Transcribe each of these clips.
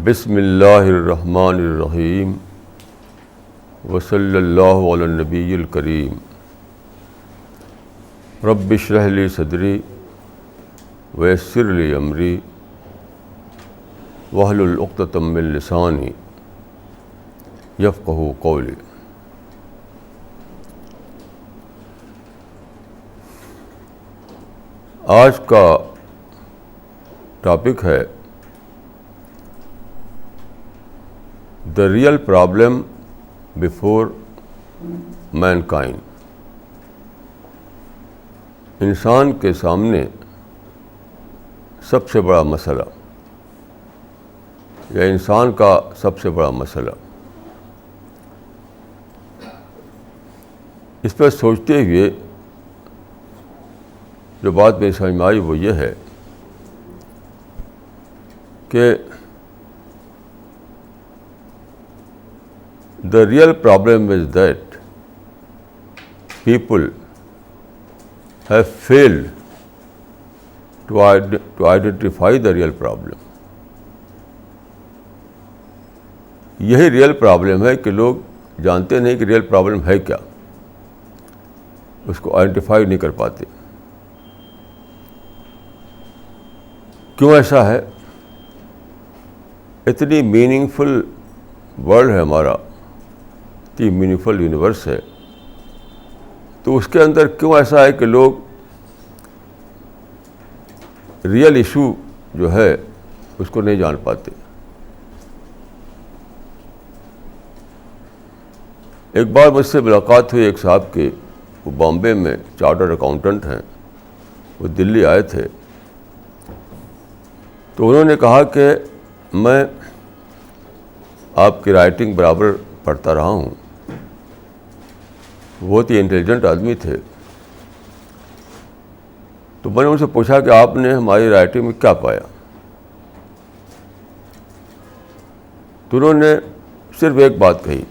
بسم اللہ الرحمن الرحیم وصلی اللہ علی النبی الکریم رب اشرح لی صدری ویسر لی امری واحلل عقدۃ من لسانی یفقہوا قولی. آج کا ٹاپک ہے The real problem before mankind. انسان کے سامنے سب سے بڑا مسئلہ یا انسان کا سب سے بڑا مسئلہ، اس پر سوچتے ہوئے جو بات میری سمجھ میں آئی وہ یہ ہے کہ the real problem is that people have failed to identify the real problem. یہی ریئل پرابلم ہے کہ لوگ جانتے نہیں کہ ریئل پرابلم ہے کیا، اس کو آئیڈینٹیفائی نہیں کر پاتے. کیوں ایسا ہے؟ اتنی میننگ فل ورلڈ ہے ہمارا، میننگفل یونیورس ہے، تو اس کے اندر کیوں ایسا ہے کہ لوگ ریئل ایشو جو ہے اس کو نہیں جان پاتے؟ ایک بار مجھ سے ملاقات ہوئی ایک صاحب کی، وہ بامبے میں چارٹرڈ اکاؤنٹنٹ ہیں، وہ دلی آئے تھے. تو انہوں نے کہا کہ میں آپ کی رائٹنگ برابر پڑھتا رہا ہوں. بہت ہی انٹیلیجنٹ آدمی تھے. تو میں نے ان سے پوچھا کہ آپ نے ہماری رائٹنگ میں کیا پایا؟ تو انہوں نے صرف ایک بات کہی.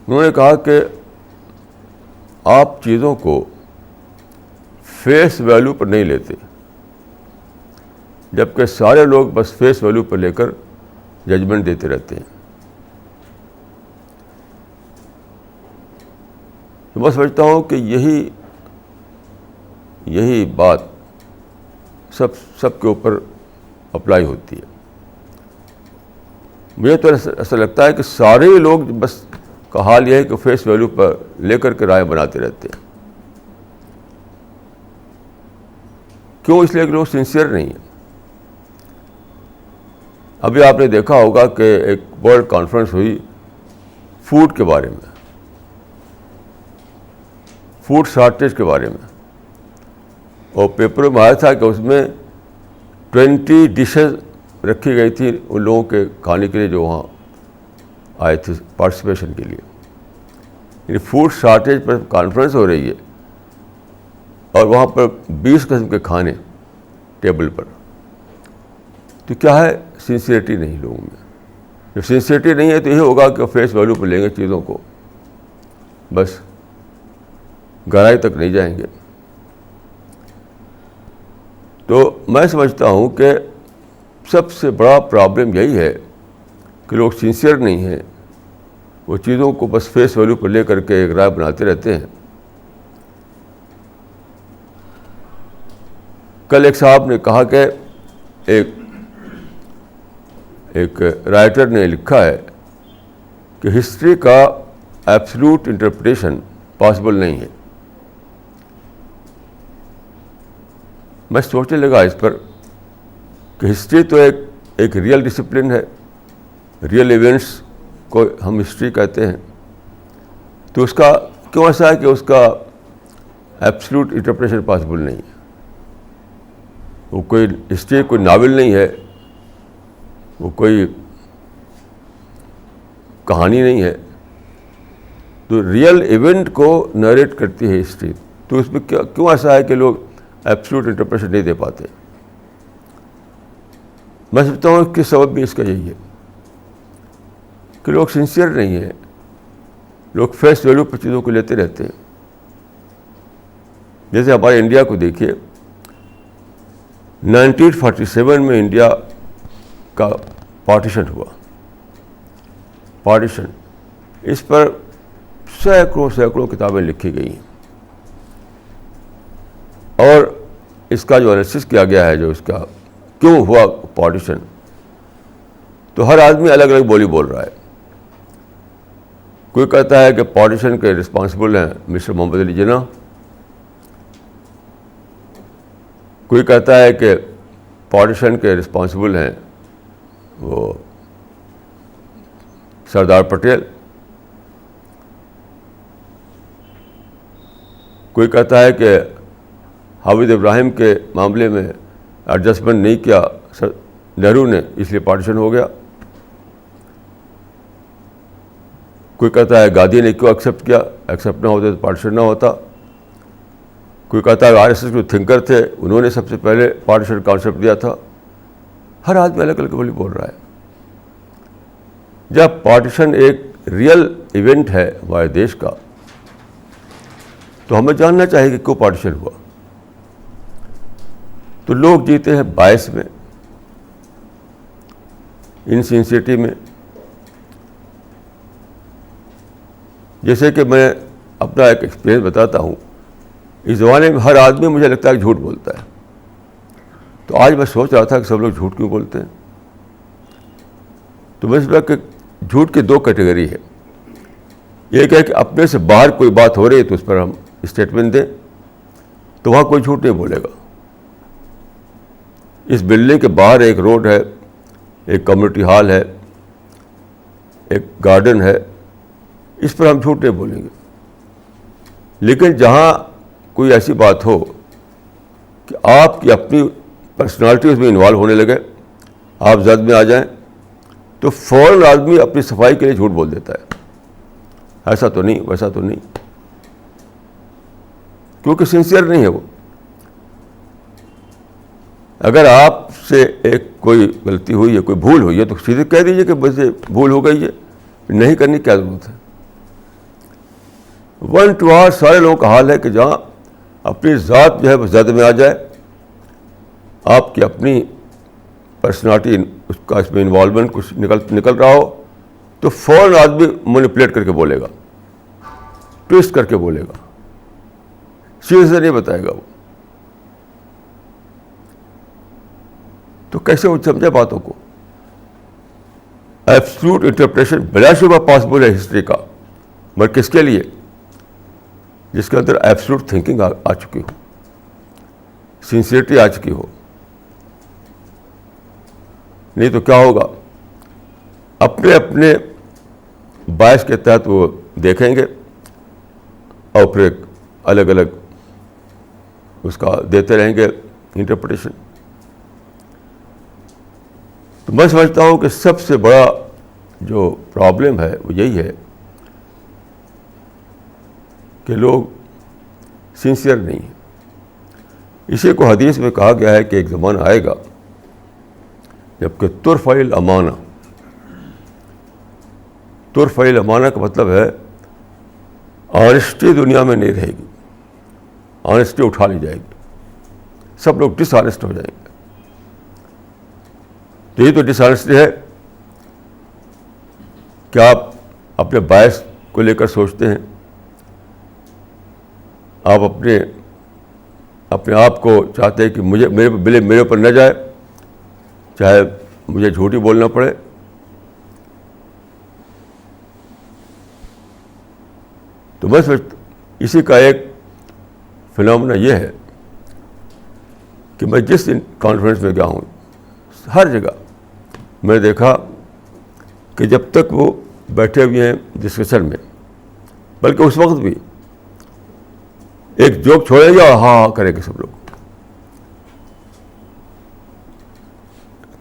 انہوں نے کہا کہ آپ چیزوں کو فیس ویلیو پر نہیں لیتے، جبکہ سارے لوگ بس فیس ویلیو پر لے کر ججمنٹ دیتے رہتے ہیں. تو میں سمجھتا ہوں کہ یہی بات سب کے اوپر اپلائی ہوتی ہے. مجھے تو ایسا لگتا ہے کہ سارے لوگ بس کا حال یہ ہے کہ فیس ویلیو پر لے کر کے رائے بناتے رہتے ہیں. کیوں؟ اس لیے کہ لوگ سنسیئر نہیں ہیں. ابھی آپ نے دیکھا ہوگا کہ ایک ورلڈ کانفرنس ہوئی فوڈ کے بارے میں، فوڈ شارٹیج کے بارے میں، اور پیپر میں آیا تھا کہ اس میں 20 ڈشز رکھی گئی تھی ان لوگوں کے کھانے کے لیے جو وہاں آئے تھے پارٹیسپیشن کے لیے. یعنی فوڈ شارٹیج پر کانفرنس ہو رہی ہے اور وہاں پر 20 قسم کے کھانے ٹیبل پر. تو کیا ہے؟ سنسیئرٹی نہیں لوگوں میں. جب سنسیئرٹی نہیں ہے تو یہ ہوگا کہ فیس ویلیو پہ لیں گے چیزوں کو، بس گہرائی تک نہیں جائیں گے. تو میں سمجھتا ہوں کہ سب سے بڑا پرابلم یہی ہے کہ لوگ سنسیئر نہیں ہیں، وہ چیزوں کو بس فیس ویلیو پر لے کر کے ایک رائے بناتے رہتے ہیں. کل ایک صاحب نے کہا کہ ایک رائٹر نے لکھا ہے کہ ہسٹری کا ایبسلیوٹ انٹرپریٹیشن پاسبل نہیں ہے. میں سوچنے لگا اس پر کہ ہسٹری تو ایک ریئل ڈسپلن ہے، ریئل ایونٹس کو ہم ہسٹری کہتے ہیں. تو اس کا کیوں ایسا ہے کہ اس کا ایبسلیوٹ انٹرپریٹیشن پاسبل نہیں ہے؟ وہ کوئی ہسٹری کوئی ناول نہیں ہے، وہ کوئی کہانی نہیں ہے. تو ریئل ایونٹ کو نریٹ کرتی ہے ہسٹری. تو اس میں کیوں ایسا ہے کہ لوگ ایبسلیوٹ انٹرپریٹیشن نہیں دے پاتے؟ میں سمجھتا ہوں کہ سبب بھی اس کا یہی ہے کہ لوگ سنسیئر نہیں ہیں، لوگ فیس ویلیو پر چیزوں کو لیتے رہتے ہیں. جیسے ہمارے انڈیا کو دیکھیے، 1947 میں انڈیا کا پارٹیشن ہوا. پارٹیشن, اس پر سینکڑوں کتابیں لکھی گئی ہیں, اور اس کا جو انالیسس کیا گیا ہے, جو اس کا کیوں ہوا پارٹیشن, تو ہر آدمی الگ الگ بولی بول رہا ہے. کوئی کہتا ہے کہ پارٹیشن کے رسپانسبل ہیں مسٹر محمد علی جناح, کوئی کہتا ہے کہ پارٹیشن کے رسپانسبل ہیں وہ سردار پٹیل, کوئی کہتا ہے کہ حامد ابراہیم کے معاملے میں ایڈجسٹمنٹ نہیں کیا نہرو نے, اس لیے پارٹیشن ہو گیا. کوئی کہتا ہے گاندھی نے کیوں ایکسیپٹ کیا, ایکسیپٹ نہ ہوتا تو پارٹیشن نہ ہوتا. کوئی کہتا ہے RSS جو تھنکر تھے انہوں نے سب سے پہلے پارٹیشن کانسیپٹ دیا تھا. ہر آدمی الگ الگ بولی بول رہا ہے. جب پارٹیشن ایک ریئل ایونٹ ہے ہمارے دیش کا, تو ہمیں جاننا چاہیے کہ کیوں پارٹیشن ہوا. تو لوگ جیتے ہیں باعث میں, انسینسیٹی میں. جیسے کہ میں اپنا ایک ایکسپیرئنس بتاتا ہوں. اس زمانے میں ہر آدمی مجھے لگتا ہے کہ جھوٹ بولتا ہے. تو آج میں سوچ رہا تھا کہ سب لوگ جھوٹ کیوں بولتے ہیں. تو میں سمجھا کہ جھوٹ کی دو کیٹیگری ہے. ایک ہے کہ اپنے سے باہر کوئی بات ہو رہی ہے تو اس پر ہم اسٹیٹمنٹ دیں, تو وہاں کوئی جھوٹ نہیں بولے گا. اس بلڈنگ کے باہر ایک روڈ ہے, ایک کمیونٹی ہال ہے, ایک گارڈن ہے, اس پر ہم جھوٹ نہیں بولیں گے. لیکن جہاں کوئی ایسی بات ہو کہ آپ کی اپنی پرسنالٹی اس میں انوالو ہونے لگے, آپ زد میں آ جائیں, تو فوراً آدمی اپنی صفائی کے لیے جھوٹ بول دیتا ہے. ایسا تو نہیں, ویسا تو نہیں, کیونکہ سنسیئر نہیں ہے وہ. اگر آپ سے ایک کوئی غلطی ہوئی ہے, کوئی بھول ہوئی ہے, تو سیدھے کہہ دیجیے کہ بس یہ بھول ہو گئی ہے, نہیں کرنے کی کیا ضرورت ہے. 1 to R سارے لوگوں کا حال ہے کہ جہاں اپنی ذات جو ہے وہ زد میں آ جائے, آپ کی اپنی پرسنالٹی اس کا اس میں انوالومنٹ کچھ نکل رہا ہو, تو فوراً آدمی مینیپولیٹ کر کے بولے گا, ٹویسٹ کر کے بولے گا, سیدھے سے نہیں بتائے گا وہ. تو کیسے وہ سمجھے باتوں کو. ایبسلوٹ انٹرپریشن بلا شبہ پاسبل ہے ہسٹری کا, مگر کس کے لیے؟ جس کے اندر ایبسلوٹ تھنکنگ آ چکی ہو, سنسیئرٹی آ چکی ہو. نہیں تو کیا ہوگا, اپنے اپنے باعث کے تحت وہ دیکھیں گے اور پھر ایک الگ الگ اس کا دیتے رہیں گے انٹرپریٹیشن. تو میں سمجھتا ہوں کہ سب سے بڑا جو پرابلم ہے وہ یہی ہے کہ لوگ سنسیئر نہیں ہیں. اسی کو حدیث میں کہا گیا ہے کہ ایک زمانہ آئے گا جبکہ ترفع الامانہ, ترفع الامانہ کا مطلب ہے آنیسٹی دنیا میں نہیں رہے گی, آنیسٹی اٹھا لی جائے گی, سب لوگ ڈس آنیسٹ ہو جائیں گے. تو یہ تو ڈس آنیسٹی ہے کہ آپ اپنے باعث کو لے کر سوچتے ہیں, آپ اپنے آپ کو چاہتے ہیں کہ میرے اوپر نہ جائے, چاہے مجھے جھوٹ ہی بولنا پڑے. تو بس اسی کا ایک فنامنا یہ ہے کہ میں جس کانفرنس میں گیا ہوں, ہر جگہ میں نے دیکھا کہ جب تک وہ بیٹھے ہوئے ہیں ڈسکشن میں, بلکہ اس وقت بھی ایک جوک چھوڑیں گے اور ہاں ہاں کریں گے سب لوگ.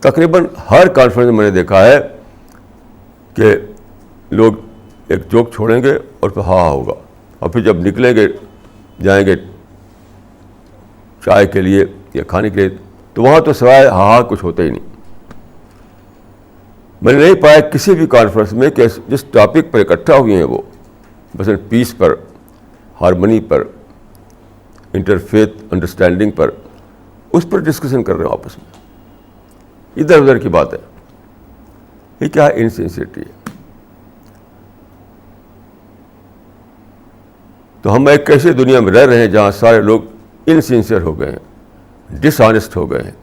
تقریباً ہر کانفرنس میں نے دیکھا ہے کہ لوگ ایک جوک چھوڑیں گے اور پھر ہاں ہوگا, اور پھر جب نکلیں گے جائیں گے چائے کے لیے یا کھانے کے لیے, تو وہاں تو سوائے ہاں کچھ ہوتا ہی نہیں. میں نے نہیں پایا کسی بھی کانفرنس میں کہ جس ٹاپک پر اکٹھا ہوئے ہیں وہ مثلاً پیس پر, ہارمنی پر, انٹرفیتھ انڈرسٹینڈنگ پر, اس پر ڈسکشن کر رہے ہیں آپس میں. ادھر ادھر کی بات ہے. یہ کیا ہے؟ انسنسیئرٹی ہے. تو ہم ایک ایسی دنیا میں رہ رہے ہیں جہاں سارے لوگ انسنسیئر ہو گئے ہیں, ڈس آنیسٹ ہو گئے ہیں.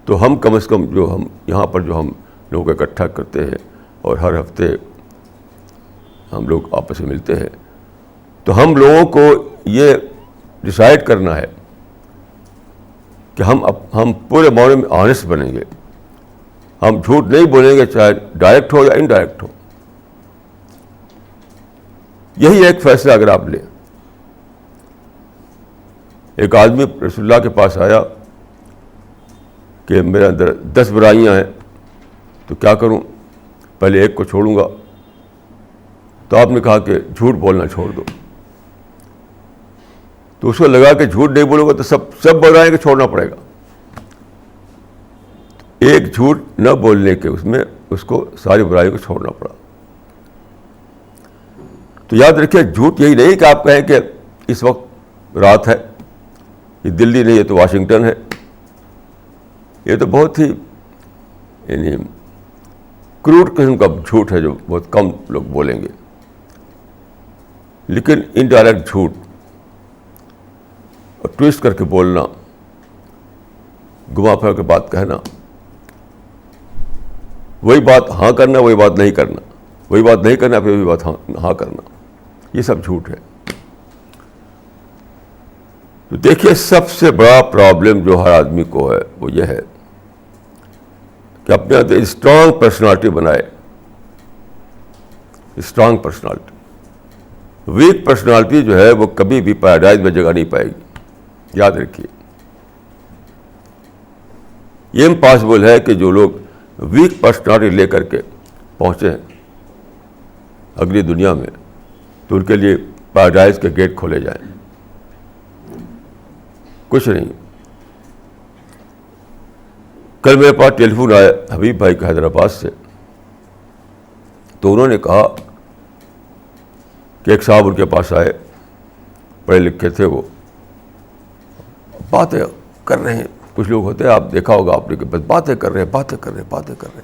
تو ہم کم از کم جو ہم یہاں پر جو ہم لوگوں کو اکٹھا کرتے ہیں اور ہر ہفتے ہم لوگ آپس میں ملتے ہیں, تو ہم لوگوں کو یہ ڈیسائیڈ کرنا ہے کہ ہم پورے معاملے میں آنیسٹ بنیں گے. ہم جھوٹ نہیں بولیں گے, چاہے ڈائریکٹ ہو یا انڈائریکٹ ہو. یہی ایک فیصلہ اگر آپ لیں. ایک آدمی رسول اللہ کے پاس آیا کہ میرے اندر 10 برائیاں ہیں, تو کیا کروں؟ پہلے ایک کو چھوڑوں گا. تو آپ نے کہا کہ جھوٹ بولنا چھوڑ دو. تو اس کو لگا کہ جھوٹ نہیں بولوں گا تو سب برائیاں کو چھوڑنا پڑے گا. ایک جھوٹ نہ بولنے کے اس کو ساری برائیوں کو چھوڑنا پڑا. تو یاد رکھیے, جھوٹ یہی نہیں کہ آپ کہیں کہ اس وقت رات ہے, یہ دلی نہیں, یہ تو واشنگٹن ہے. یہ تو بہت ہی یعنی کروڈ قسم کا جھوٹ ہے جو بہت کم لوگ بولیں گے. لیکن انڈائریکٹ جھوٹ اور ٹویسٹ کر کے بولنا, گما پھر کے بات کہنا, وہی بات ہاں کرنا, وہی بات نہیں کرنا, وہی بات نہیں کرنا, پھر وہی بات ہاں کرنا, یہ سب جھوٹ ہے. تو دیکھیے, سب سے بڑا پرابلم جو ہر آدمی کو ہے وہ یہ ہے کہ اپنے اندر اسٹرانگ پرسنالٹی بنائے. Strong personality. ویک پرسنالٹی جو ہے وہ کبھی بھی پیراڈائز میں جگہ نہیں پائے گی. یاد رکھیے, یہ امپاسبل ہے کہ جو لوگ ویک پرسنالٹی لے کر کے پہنچے ہیں اگلی دنیا میں, تو ان کے لیے پیراڈائز کے گیٹ کھولے جائیں. کچھ نہیں. کل میرے پاس ٹیلی فون آیا حبیب بھائی کا حیدرآباد سے. تو انہوں نے کہا کہ ایک صاحب ان کے پاس آئے, پڑھے لکھے تھے, وہ باتیں کر رہے ہیں. کچھ لوگ ہوتے ہیں, آپ دیکھا ہوگا آپ نے, کہ بس باتیں کر رہے ہیں,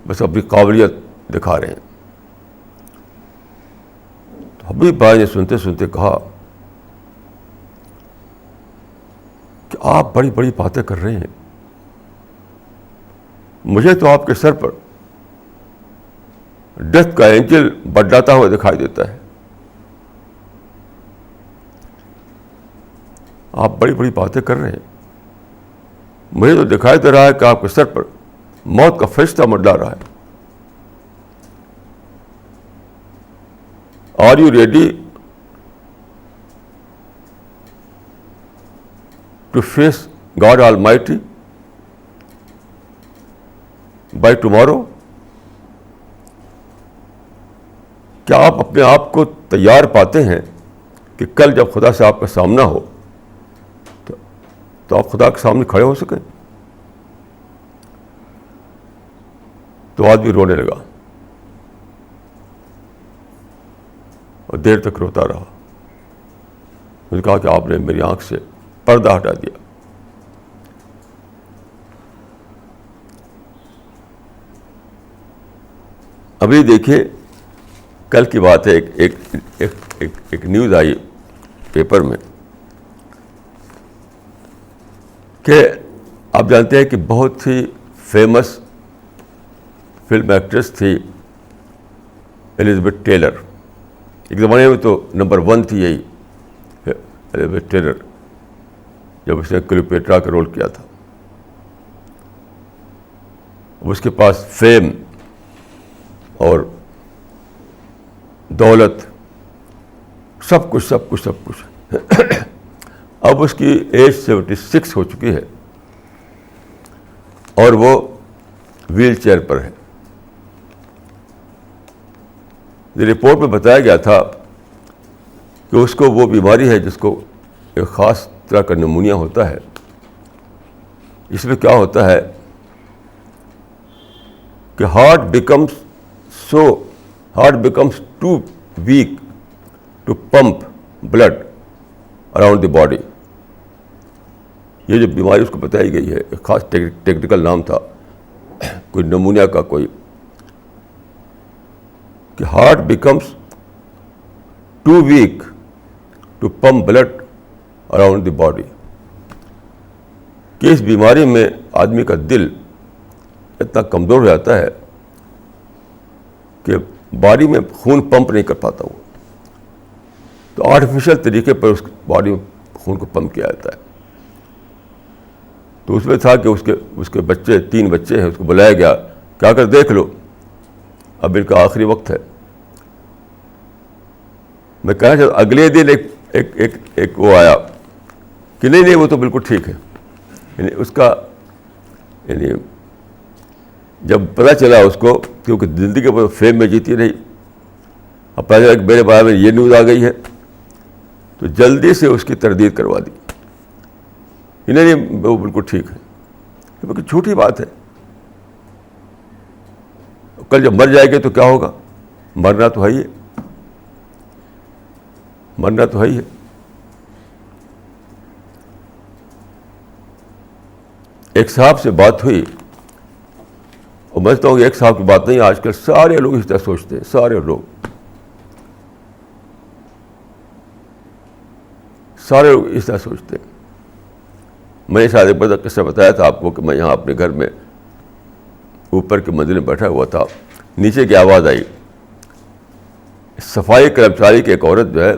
بس اپنی قابلیت دکھا رہے ہیں. تو حبیب بھائی نے سنتے سنتے کہا کہ آپ بڑی بڑی باتیں کر رہے ہیں, مجھے تو آپ کے سر پر ڈیتھ کا اینجل بڑھاتا ہوا دکھائی دیتا ہے. آپ بڑی بڑی باتیں کر رہے ہیں, مجھے تو دکھائی دے رہا ہے کہ آپ کے سر پر موت کا فرشتہ منڈلا رہا ہے. Are you ready to face God almighty by tomorrow? کیا آپ اپنے آپ کو تیار پاتے ہیں کہ کل جب خدا سے آپ کا سامنا ہو تو آپ خدا کے سامنے کھڑے ہو سکیں؟ تو آدمی رونے لگا اور دیر تک روتا رہا. میں نے کہا کہ آپ نے میری آنکھ سے پردہ ہٹا دیا. ابھی دیکھیے, کل کی بات ہے, ایک نیوز آئی پیپر میں کہ آپ جانتے ہیں کہ بہت ہی فیمس فلم ایکٹریس تھی الزبتھ ٹیلر. ایک زمانے میں تو نمبر 1 تھی یہی الزبتھ ٹیلر, جب اس نے کلیوپیٹرا کا رول کیا تھا. اس کے پاس فیم اور دولت سب کچھ. اب اس کی ایج 76 ہو چکی ہے اور وہ ویل چیئر پر ہے. رپورٹ میں بتایا گیا تھا کہ اس کو وہ بیماری ہے جس کو ایک خاص طرح کا نمونیا ہوتا ہے. اس میں کیا ہوتا ہے کہ heart becomes too weak to pump blood around the body. یہ جو بیماری اس کو بتائی گئی ہے، ایک خاص ٹیکنیکل نام تھا، کوئی نمونیا کا کوئی، کہ heart becomes too weak to pump blood around the body, کہ اس بیماری میں آدمی کا دل اتنا کمزور ہو جاتا ہے کہ باڈی میں خون پمپ نہیں کر پاتا وہ، تو آرٹیفیشل طریقے پر اس باڈی میں خون کو پمپ کیا جاتا ہے. تو اس میں تھا کہ اس کے بچے 3 بچے ہیں، اس کو بلایا گیا کہ آ کر دیکھ لو، اب ان کا آخری وقت ہے. میں کہنا چاہتا اگلے دن ایک وہ آیا کہ نہیں وہ تو بالکل ٹھیک ہے. یعنی اس کا یعنی جب پتہ چلا اس کو، کیونکہ زندگی پر فیم میں جیتی رہی، اب پتہ چلا کہ میرے بارے میں یہ نیوز آ گئی ہے، تو جلدی سے اس کی تردید کروا دی. نہیں وہ بالکل ٹھیک ہے. بالکل جھوٹی بات ہے. کل جب مر جائے گے تو کیا ہوگا؟ مرنا تو ہے ہی ہے، مرنا تو ہے ہی ہے. ایک صاحب سے بات ہوئی، اور میں سمجھتا ہوں کہ ایک صاحب کی بات نہیں، آج کل سارے لوگ اس طرح سوچتے ہیں، سارے لوگ اس طرح سوچتے ہیں. میں نے شاید ایک بار قصہ بتایا تھا آپ کو کہ میں یہاں اپنے گھر میں اوپر کے منزل میں بیٹھا ہوا تھا، نیچے کی آواز آئی، صفائی کرمچاری کی ایک عورت جو ہے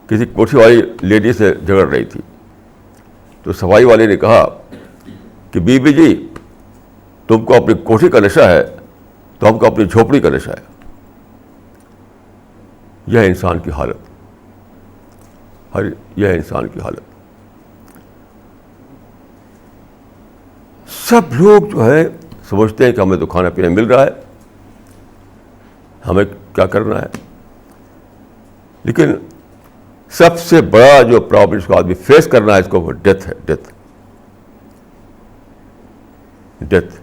کسی کوٹھی والی لیڈی سے جھگڑ رہی تھی. تو صفائی والے نے کہا کہ بی بی جی تم کو اپنی کوٹھی کا نشہ ہے تو ہم کو اپنی جھوپڑی کا نشہ ہے. یہ انسان کی حالت، یہ انسان کی حالت. سب لوگ جو ہے سمجھتے ہیں کہ ہمیں تو کھانا پینا مل رہا ہے، ہمیں کیا کرنا ہے. لیکن سب سے بڑا جو پرابلم اس کو آدمی فیس کرنا ہے، اس کو وہ ڈیتھ ہے. Death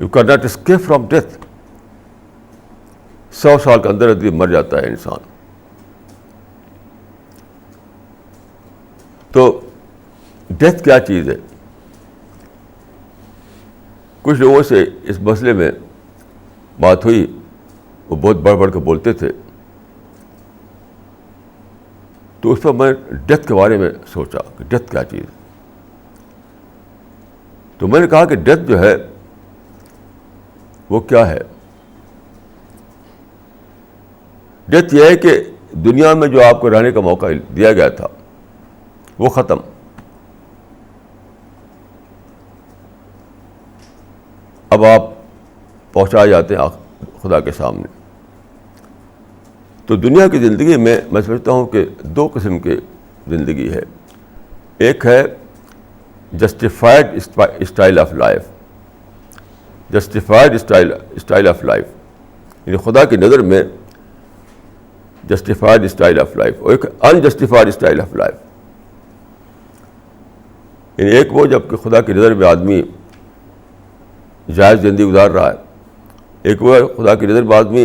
you can not escape from death. 100 سال کے اندر مر جاتا ہے انسان. تو ڈیتھ کیا چیز ہے؟ کچھ لوگوں سے اس مسئلے میں بات ہوئی، وہ بہت بڑھ بڑھ کے بولتے تھے. تو اس پر میں ڈیتھ کے بارے میں سوچا کہ ڈیتھ کیا چیز ہے. تو میں نے کہا کہ ڈیتھ جو ہے وہ کیا ہے؟ ڈیتھ یہ ہے کہ دنیا میں جو آپ کو رہنے کا موقع دیا گیا تھا وہ ختم. اب آپ پہنچائے جاتے ہیں خدا کے سامنے. تو دنیا کی زندگی میں سمجھتا ہوں کہ 2 قسم کی زندگی ہے. ایک ہے justified style of life. Justified style of life یعنی خدا کی نظر میں جسٹیفائڈ اسٹائل آف لائف، اور ایک انجسٹیفائڈ اسٹائل آف لائف. یعنی ایک وہ جب کہ خدا کی نظر میں آدمی جائز زندگی گزار رہا ہے، ایک وہ خدا کی نظر میں آدمی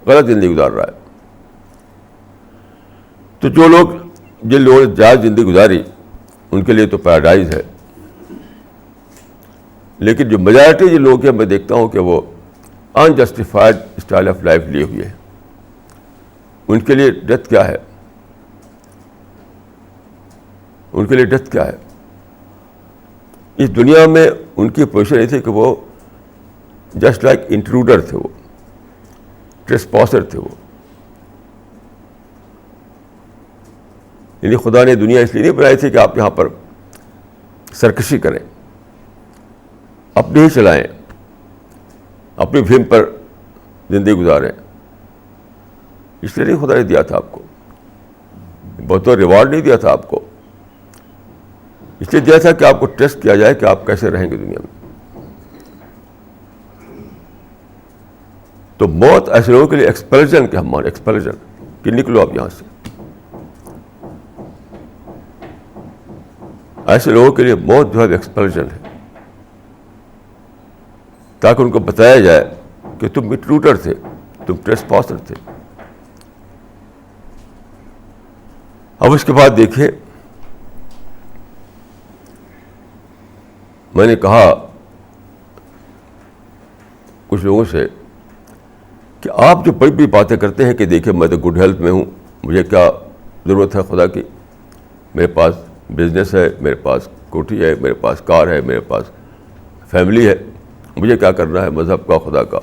غلط زندگی گزار رہا ہے. تو جن لوگوں نے جائز زندگی گزاری ان کے لیے تو پیراڈائز ہے. لیکن جو میجارٹی جو لوگ ہیں میں دیکھتا ہوں کہ وہ انجسٹیفائڈ اسٹائل آف لائف لیے ہوئے ہیں. ان کے لیے ڈیتھ کیا ہے؟ ان کے لیے ڈیتھ کیا ہے؟ اس دنیا میں ان کی پوزیشن یہ تھی کہ وہ جسٹ لائک انٹروڈر تھے، وہ ٹریسپاسر تھے. وہ یعنی خدا نے دنیا اس لیے نہیں بنائی تھی کہ آپ یہاں پر سرکشی کریں، اپنے ہی چلائیں، اپنی بھیم پر زندگی گزاریں. اس لیے نہیں خدا نے دیا تھا آپ کو، بہت ریوارڈ نہیں دیا تھا آپ کو. اس لیے دیا تھا کہ آپ کو ٹیسٹ کیا جائے کہ آپ کیسے رہیں گے دنیا میں. تو موت ایسے لوگوں کے لیے ایکسپلژن کے ہم مان، ایکسپلژن کہ نکلو آپ یہاں سے. ایسے لوگوں کے لیے موت جو ہے ایکسپلژن ہے، تاکہ ان کو بتایا جائے کہ تم انٹروڈر تھے، تم ٹریسپاسر تھے. اب اس کے بعد دیکھیے، میں نے کہا کچھ لوگوں سے کہ آپ جو بڑی بڑی باتیں کرتے ہیں کہ دیکھیے میں تو گڈ ہیلتھ میں ہوں، مجھے کیا ضرورت ہے خدا کی، میرے پاس بزنس ہے، میرے پاس کوٹھی ہے، میرے پاس کار ہے، میرے پاس فیملی ہے، مجھے کیا کرنا ہے مذہب کا، خدا کا.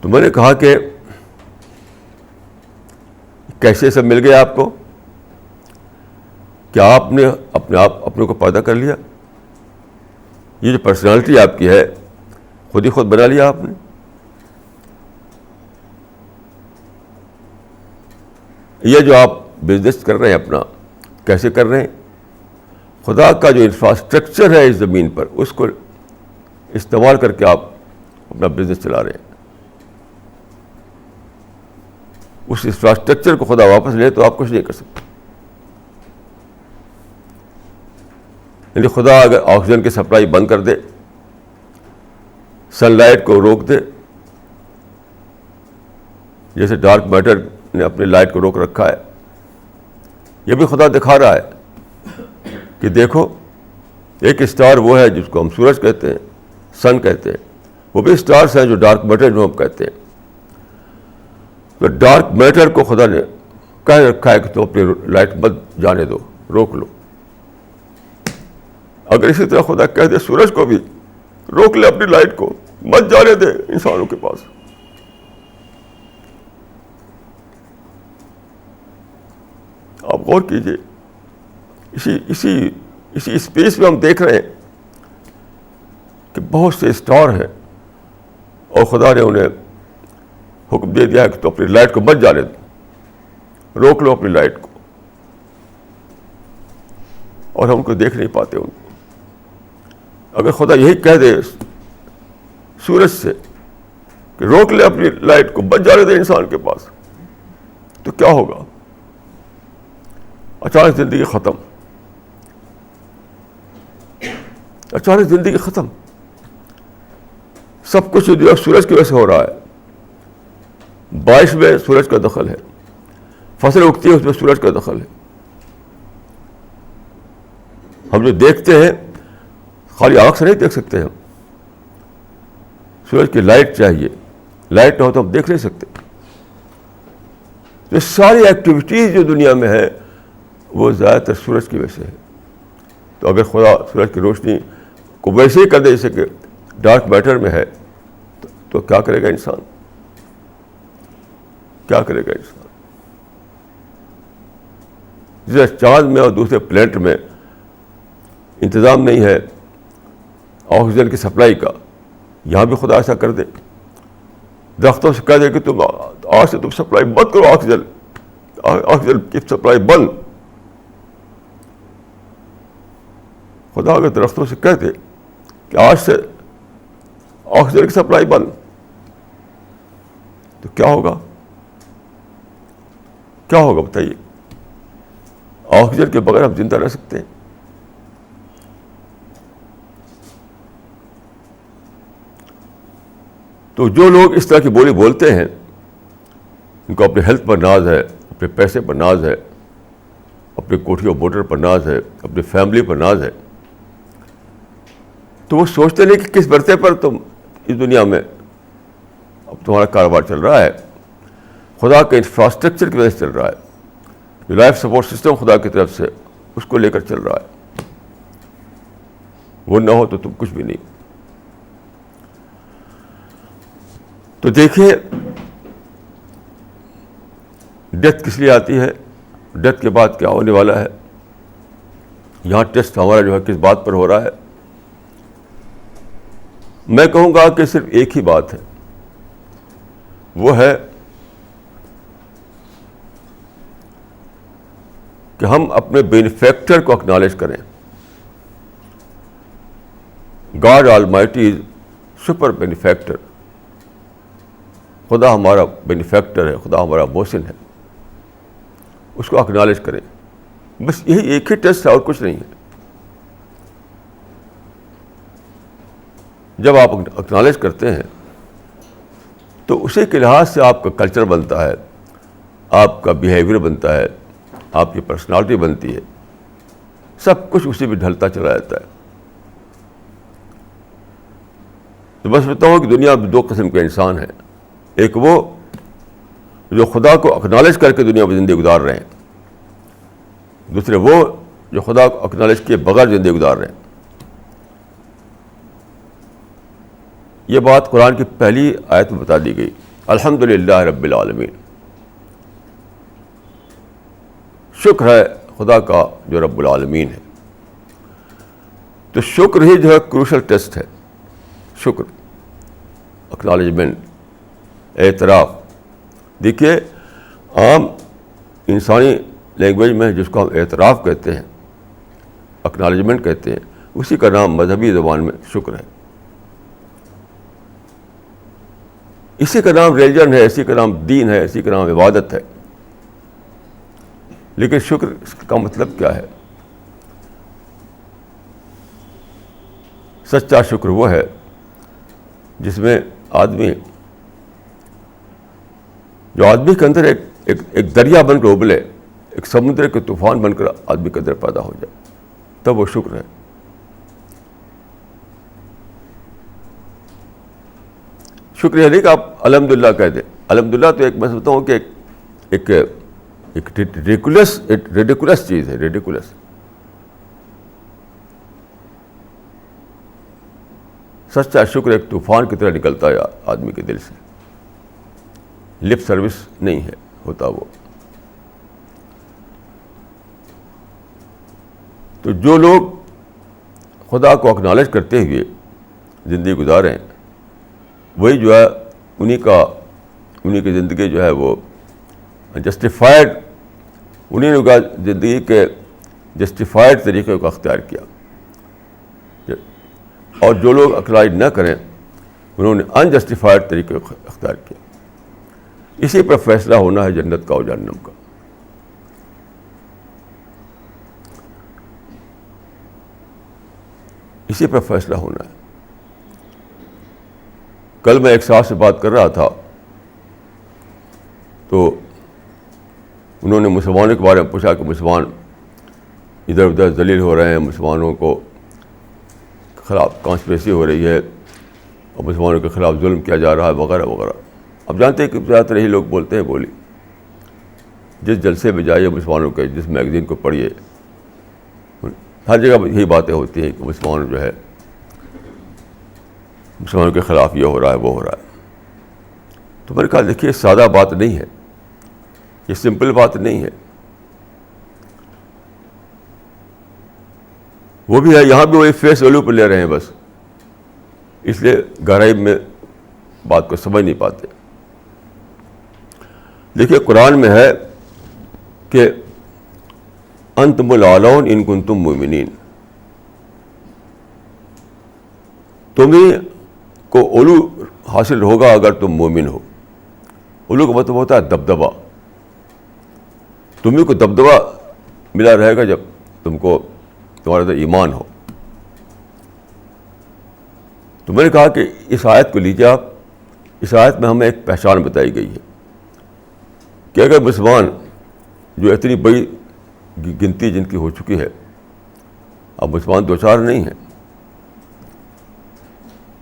تو میں نے کہا کہ کیسے سب مل گیا آپ کو؟ کیا آپ نے اپنے کو پیدا کر لیا؟ یہ جو پرسنالٹی آپ کی ہے خود ہی خود بنا لیا آپ نے؟ یہ جو آپ بزنس کر رہے ہیں اپنا، کیسے کر رہے ہیں؟ خدا کا جو انفراسٹرکچر ہے اس زمین پر، اس کو استعمال کر کے آپ اپنا بزنس چلا رہے ہیں. اس انفراسٹرکچر کو خدا واپس لے تو آپ کچھ نہیں کر سکتے. یعنی خدا اگر آکسیجن کی سپلائی بند کر دے، سن لائٹ کو روک دے، جیسے ڈارک میٹر نے اپنی لائٹ کو روک رکھا ہے، یہ بھی خدا دکھا رہا ہے کہ دیکھو ایک اسٹار وہ ہے جس کو ہم سورج کہتے ہیں، سن کہتے ہیں، وہ بھی اسٹارس ہیں جو ڈارک میٹر جو ہم کہتے ہیں. تو ڈارک میٹر کو خدا نے کہہ رکھا ہے کہ تو اپنی لائٹ مت جانے دو، روک لو. اگر اسی طرح خدا کہہ دے سورج کو بھی روک لے اپنی لائٹ کو، مت جانے دے انسانوں کے پاس. آپ غور کیجیے، اسی اسپیس میں ہم دیکھ رہے ہیں کہ بہت سے اسٹار ہیں اور خدا نے انہیں حکم دے دیا ہے کہ تو اپنی لائٹ کو مت جانے دو، روک لو اپنی لائٹ کو. اور ہم کو دیکھ نہیں پاتے ان کو. اگر خدا یہی کہہ دے سورج سے کہ روک لے اپنی لائٹ کو، مت جانے دے انسان کے پاس، تو کیا ہوگا؟ اچانک زندگی ختم، اچانک زندگی ختم. سب کچھ جو سورج کی وجہ سے ہو رہا ہے. بارش میں سورج کا دخل ہے، فصل اگتی ہے اس میں سورج کا دخل ہے. ہم جو دیکھتے ہیں خالی آنکھ سے نہیں دیکھ سکتے، ہم سورج کی لائٹ چاہیے، لائٹ نہ ہو تو ہم دیکھ نہیں سکتے. یہ ساری ایکٹیویٹیز جو دنیا میں ہے وہ زیادہ تر سورج کی وجہ سے ہے. تو اگر خدا سورج کی روشنی کو ویسے ہی کر دے جیسے کہ ڈارک میٹر میں ہے تو کیا کرے گا انسان؟ کیا کرے گا انسان؟ جیسے چاند میں اور دوسرے پلینٹ میں انتظام نہیں ہے آکسیجن کی سپلائی کا، یہاں بھی خدا ایسا کر دے. درختوں سے کہہ دے کہ تم آج سے تم سپلائی مت کرو، آکسیجن کی سپلائی بند. خدا اگر درختوں سے کہہ دے کہ آج سے آکسیجن کی سپلائی بند، تو کیا ہوگا؟ کیا ہوگا بتائیے؟ آکسیجن کے بغیر ہم زندہ رہ سکتے ہیں؟ تو جو لوگ اس طرح کی بولی بولتے ہیں، ان کو اپنے ہیلتھ پر ناز ہے، اپنے پیسے پر ناز ہے، اپنے کوٹھی اور موٹر پر ناز ہے، اپنی فیملی پر ناز ہے، تو وہ سوچتے نہیں کہ کس برتے پر تم اس دنیا میں اب تمہارا کاروبار چل رہا ہے. خدا کے انفراسٹرکچر کی وجہ سے چل رہا ہے. جو لائف سپورٹ سسٹم خدا کی طرف سے اس کو لے کر چل رہا ہے. وہ نہ ہو تو تم کچھ بھی نہیں. تو دیکھیے ڈیتھ کس لیے آتی ہے، ڈیتھ کے بعد کیا ہونے والا ہے. یہاں ٹیسٹ ہمارا جو ہے کس بات پر ہو رہا ہے؟ میں کہوں گا کہ صرف ایک ہی بات ہے، وہ ہے کہ ہم اپنے بینیفیکٹر کو اکنالج کریں. God Almighty is super benefactor. خدا ہمارا بینیفیکٹر ہے، خدا ہمارا محسن ہے، اس کو اکنالج کریں. بس یہی ایک ہی ٹیسٹ ہے اور کچھ نہیں ہے. جب آپ اکنالج کرتے ہیں تو اسی کے لحاظ سے آپ کا کلچر بنتا ہے، آپ کا بیہیویئر بنتا ہے, آپ کی پرسنالٹی بنتی ہے, سب کچھ اسی میں ڈھلتا چلا جاتا ہے. تو بس بتاؤں کہ دنیا میں دو قسم کے انسان ہیں. ایک وہ جو خدا کو اکنالج کر کے دنیا میں زندگی گزار رہے ہیں, دوسرے وہ جو خدا کو اکنالج کیے بغیر زندگی گزار رہے ہیں. یہ بات قرآن کی پہلی آیت میں بتا دی گئی, الحمدللہ رب العالمین. شکر ہے خدا کا جو رب العالمین ہے. تو شکر ہی جو ہے کروشل ٹیسٹ ہے. شکر, اکنالجمنٹ, اعتراف. دیکھیے عام انسانی لینگویج میں جس کو ہم اعتراف کہتے ہیں, اکنالجمنٹ کہتے ہیں, اسی کا نام مذہبی زبان میں شکر ہے. اسی کا نام ریلیجن ہے, اسی کا نام دین ہے, اسی کا نام عبادت ہے. لیکن شکر کا مطلب کیا ہے؟ سچا شکر وہ ہے جس میں آدمی کے اندر ایک دریا بن کر ابلے, ایک سمندر کے طوفان بن کر آدمی کے اندر پیدا ہو جائے, تب وہ شکر ہے. شکر یہ نہیں کہ آپ الحمدللہ کہہ دیں. الحمدللہ تو ایک میں سمجھتا ہوں کہ ایک ریڈیکولس چیز ہے, ریڈیکولس. سچا شکر ایک طوفان کی طرح نکلتا ہے آدمی کے دل سے, لپ سروس نہیں ہے ہوتا وہ. تو جو لوگ خدا کو اکنالج کرتے ہوئے زندگی گزاریں, وہی جو ہے انہی کی زندگی جو ہے وہ جسٹیفائڈ, انہی نے زندگی کے جسٹیفائڈ طریقے کو اختیار کیا. اور جو لوگ اکنالج نہ کریں انہوں نے انجسٹیفائڈ طریقے کو اختیار کیا. اسی پر فیصلہ ہونا ہے جنت کا اور جہنم کا. اسی پر فیصلہ ہونا ہے. کل میں ایک صاحب سے بات کر رہا تھا تو انہوں نے مسلمانوں کے بارے میں پوچھا کہ مسلمان ادھر ادھر ذلیل ہو رہے ہیں, مسلمانوں کو خلاف کانسپریسی ہو رہی ہے اور مسلمانوں کے خلاف ظلم کیا جا رہا ہے وغیرہ وغیرہ. اب جانتے ہیں کہ زیادہ تر یہی لوگ بولتے ہیں بولی. جس جلسے میں جائیے مسلمانوں کے, جس میگزین کو پڑھیے, ہر جگہ یہی باتیں ہوتی ہیں کہ مسلمان جو ہے مسلمانوں کے خلاف یہ ہو رہا ہے وہ ہو رہا ہے. تو میں نے کہا دیکھیے سادہ بات نہیں ہے, یہ سمپل بات نہیں ہے. وہ بھی ہے, یہاں بھی وہی فیس ویلو پہ لے رہے ہیں بس, اس لیے گہرائی میں بات کو سمجھ نہیں پاتے. دیکھیے قرآن میں ہے کہ انتم الاعلون ان کنتم مؤمنین, تمہیں کو علو حاصل ہوگا اگر تم مومن ہو. علو کا مطلب ہوتا ہے دبدبا. تمہیں کو دبدبا ملا رہے گا جب تم کو تمہارے اندر ایمان ہو. تو میں نے کہا کہ اس آیت کو لیجیے آپ. اس آیت میں ہمیں ایک پہچان بتائی گئی ہے کہ اگر مسلمان جو اتنی بڑی گنتی جن کی ہو چکی ہے, اب مسلمان دو چار نہیں ہیں,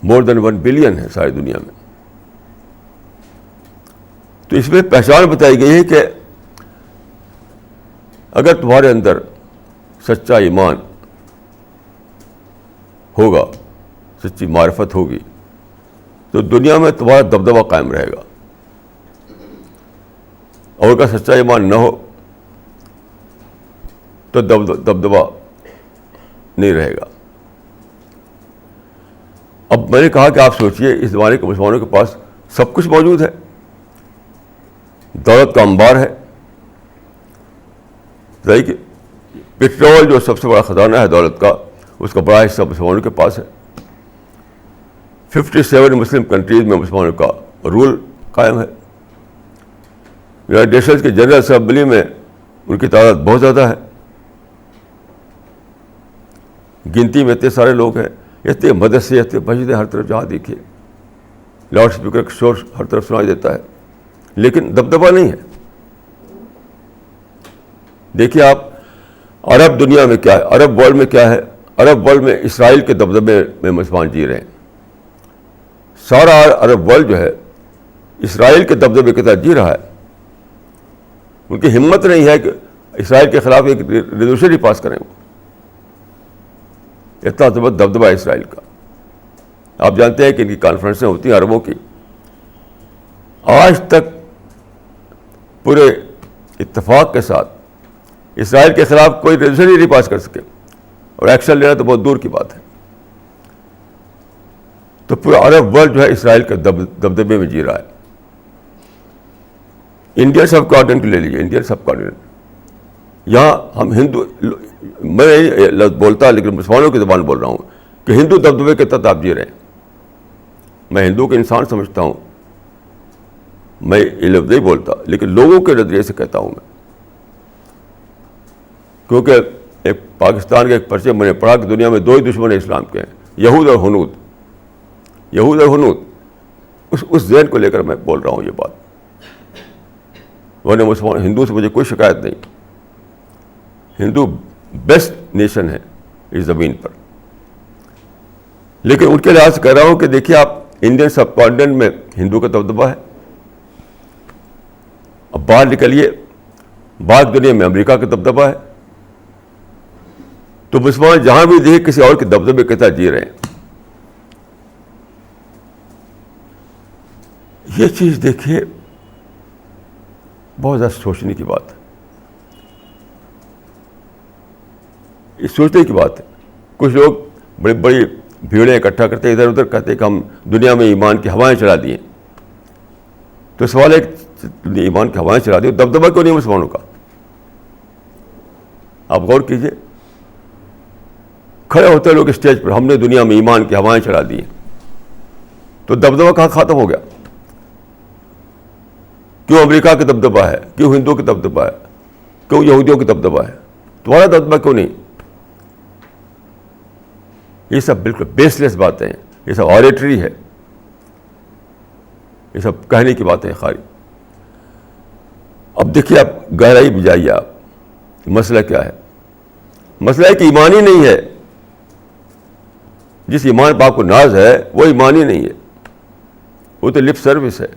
مور دین 1 بلین ہے ساری دنیا میں. تو اس میں پہچان بتائی گئی ہے کہ اگر تمہارے اندر سچا ایمان ہوگا, سچی معرفت ہوگی, تو دنیا میں تمہارا دبدبا قائم رہے گا. اور اگر سچا ایمان نہ ہو تو دبدبا نہیں رہے گا. اب میں نے کہا کہ آپ سوچئے اس زمانے کے مسلمانوں کے پاس سب کچھ موجود ہے, دولت کا انبار ہے, کہ پیٹرول جو سب سے بڑا خزانہ ہے دولت کا, اس کا بڑا حصہ مسلمانوں کے پاس ہے. 57 مسلم کنٹریز میں مسلمانوں کا رول قائم ہے. یونائٹڈ نیشنز کے جنرل اسمبلی میں ان کی تعداد بہت زیادہ ہے. گنتی میں اتنے سارے لوگ ہیں, اتنے مدرسے, اتنے مسجدیں, ہر طرف جہاں دیکھیے لاؤڈ اسپیکر کا شور ہر طرف سنائی دیتا ہے, لیکن دبدبا نہیں ہے. دیکھیے آپ عرب دنیا میں کیا ہے, عرب ورلڈ میں کیا ہے. عرب ورلڈ میں اسرائیل کے دبدبے میں مسلمان جی رہے ہیں. سارا عرب ورلڈ جو ہے اسرائیل کے دبدبے کے تحت جی رہا ہے. ان کی ہمت نہیں ہے کہ اسرائیل کے خلاف ایک ریزولوشن ہی پاس کریں. وہ اتنا زبردست دبدبا ہے اسرائیل کا. آپ جانتے ہیں کہ ان کی کانفرنسیں ہوتی ہیں عربوں کی, آج تک پورے اتفاق کے ساتھ اسرائیل کے خلاف کوئی ریزولوشن ہی نہیں پاس کر سکے, اور ایکشن لینا تو بہت دور کی بات ہے. تو پورا عرب ورلڈ جو ہے اسرائیل کے دبدبے میں جی رہا ہے. انڈین سب کانٹیننٹ لے لیجیے, انڈین سب کانٹیننٹ, یہاں ہم ہندو, میں لفظ بولتا لیکن مسلمانوں کی زبان بول رہا ہوں کہ ہندو دبدبے کے تحت آپ جی رہے ہیں. میں ہندو کے انسان سمجھتا ہوں, میں یہ لفظ نہیں بولتا, لیکن لوگوں کے نظریے سے کہتا ہوں میں. کیونکہ ایک پاکستان کے ایک پرچے میں نے پڑھا کہ دنیا میں دو ہی دشمن اسلام کے ہیں, یہود اور ہنود. یہود اور ہنود, اس ذہن کو لے کر میں بول رہا ہوں یہ بات. ورنہ مسلمان ہندو سے مجھے کوئی شکایت نہیں. ہندو بیسٹ نیشن ہے اس زمین پر. لیکن ان کے لحاظ سے کہہ رہا ہوں کہ دیکھیے آپ انڈین سب کانٹیننٹ میں ہندو کا دبدبا ہے. اب باہر نکلیے, باہر دنیا میں امریکہ کا دبدبا ہے. تو مسلمان جہاں بھی دیکھے کسی اور کے دبدبے کے تحت جی رہے ہیں. یہ چیز دیکھیے بہت زیادہ سوچنے کی بات ہے. یہ سوچنے کی بات ہے. کچھ لوگ بڑی بڑی بھیڑیں اکٹھا کرتے ادھر ادھر, کہتے ہیں کہ ہم دنیا میں ایمان کی ہوائیں چلا دیے. تو سوال ہے کہ ایمان کی ہوائیں چلا دی, دبدبا کیوں نہیں مسلمانوں کا؟ آپ غور کیجئے. کھڑے ہوتے لوگ اسٹیج پر, ہم نے دنیا میں ایمان کی ہوائیں چلا دی, تو دبدبا کہاں ختم ہو گیا؟ کیوں امریکہ کا دبدبا ہے, کیوں ہندوؤں کا دبدبا ہے, کیوں یہودیوں کا دبدبا ہے, تمہارا دبدبا کیوں نہیں؟ یہ سب بالکل بیس لیس باتیں ہیں, یہ سب آریٹری ہے, یہ سب کہنے کی باتیں ہیں خالی. اب دیکھیے آپ گہرائی میں جائیے. آپ مسئلہ کیا ہے؟ مسئلہ ہے کہ ایمان ہی نہیں ہے. جس ایمان پر آپ کو ناز ہے وہ ایمان ہی نہیں ہے, وہ تو لپ سروس ہے.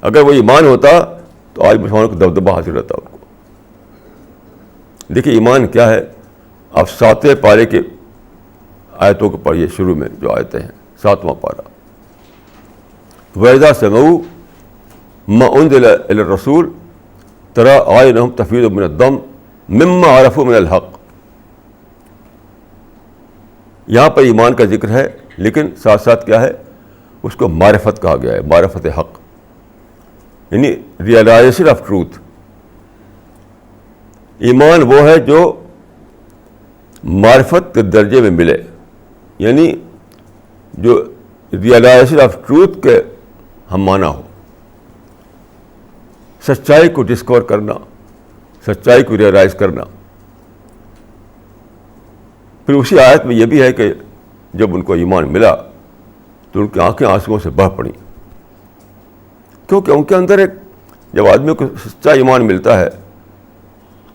اگر وہ ایمان ہوتا تو آج مسلمانوں کو دبدبا حاصل رہتا ان کو. دیکھیے ایمان کیا ہے. آپ 7ویں پارے کے آیتوں کو پڑھیے, شروع میں جو آیتیں ہیں, 7واں پارہ. وَإِذَا سَمِعُوا مَا أُنزِلَ إِلَى الرَّسُولِ تَرَىٰ أَعْيُنَهُمْ تَفِيضُ مِنَ الدَّمْعِ مِمَّا عَرَفُوا مِنَ الْحَقِّ. یہاں پر ایمان کا ذکر ہے, لیکن ساتھ ساتھ کیا ہے, اس کو معرفت کہا گیا ہے, معرفت حق, یعنی ریئلائزیشن آف ٹروتھ. ایمان وہ ہے جو معرفت کے درجے میں ملے, یعنی جو ریئلائزیشن آف ٹروتھ کے ہم مانا ہو. سچائی کو ڈسکور کرنا, سچائی کو ریئلائز کرنا. پھر اسی آیت میں یہ بھی ہے کہ جب ان کو ایمان ملا تو ان کی آنکھیں آنسوؤں سے بہہ پڑیں, کیونکہ ان کے اندر ایک, جب آدمی کو سچا ایمان ملتا ہے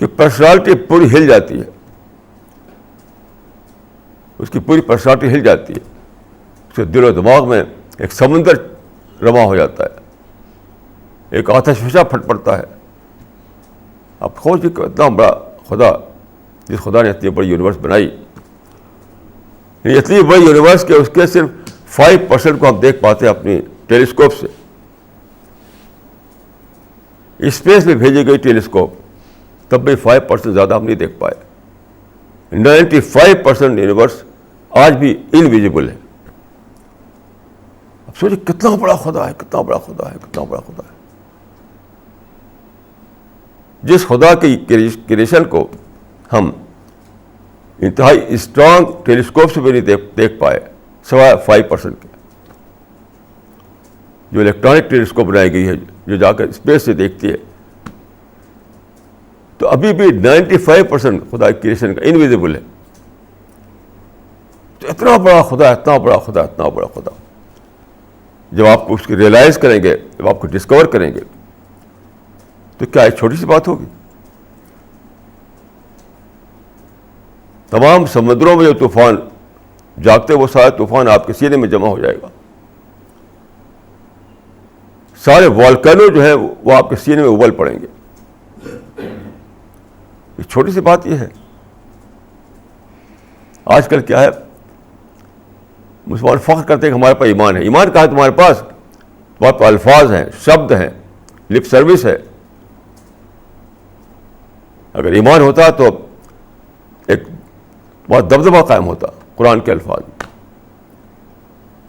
کہ پرسنالٹی پوری ہل جاتی ہے, اس کی پوری پرسنالٹی ہل جاتی ہے, اس کے دل و دماغ میں ایک سمندر رواں ہو جاتا ہے, ایک آتش فشاں پھٹ پڑتا ہے. اب سوچیے کہ اتنا بڑا خدا, جس خدا نے اتنی بڑی یونیورس بنائی, اتنی بڑی یونیورس کہ اس کے صرف 5% کو ہم دیکھ پاتے ہیں اپنی ٹیلیسکوپ سے. اسپیس میں بھیجی گئی ٹیلیسکوپ, تب بھی 5% زیادہ ہم نہیں دیکھ پائے. 95% یونیورس آج بھی انویزیبل ہے. اب سوچیں کتنا بڑا خدا ہے, کتنا بڑا خدا ہے, کتنا بڑا خدا ہے. جس خدا کی کریشن کو ہم انتہائی اسٹرانگ ٹیلیسکوپ سے بھی نہیں دیکھ پائے, سوائے 5% کے. جو الیکٹرانک ٹیلیسکوپ بنائی گئی ہے, جو جا کر اسپیس سے دیکھتی ہے, تو ابھی بھی 95% خدا کی کریشن کا انویزیبل ہے. تو اتنا بڑا خدا, اتنا بڑا خدا, اتنا بڑا خدا, جب آپ کو اس کی ریئلائز کریں گے, جب آپ کو ڈسکور کریں گے, تو تو کیا ایک چھوٹی سی بات ہوگی؟ تمام سمندروں میں جو طوفان جاگتے وہ سارے طوفان آپ کے سینے میں جمع ہو جائے گا. سارے والکانو جو ہے وہ آپ کے سینے میں ابل پڑیں گے. یہ چھوٹی سی بات یہ ہے. آج کل کیا ہے, مسلمان فخر کرتے ہیں کہ ہمارے پاس ایمان ہے. ایمان کہاں ہے تمہارے پاس؟ تمہارے پاس الفاظ ہیں, شبد ہیں, لپ سروس ہے. اگر ایمان ہوتا تو ایک بہت دبدبہ قائم ہوتا. قرآن کے الفاظ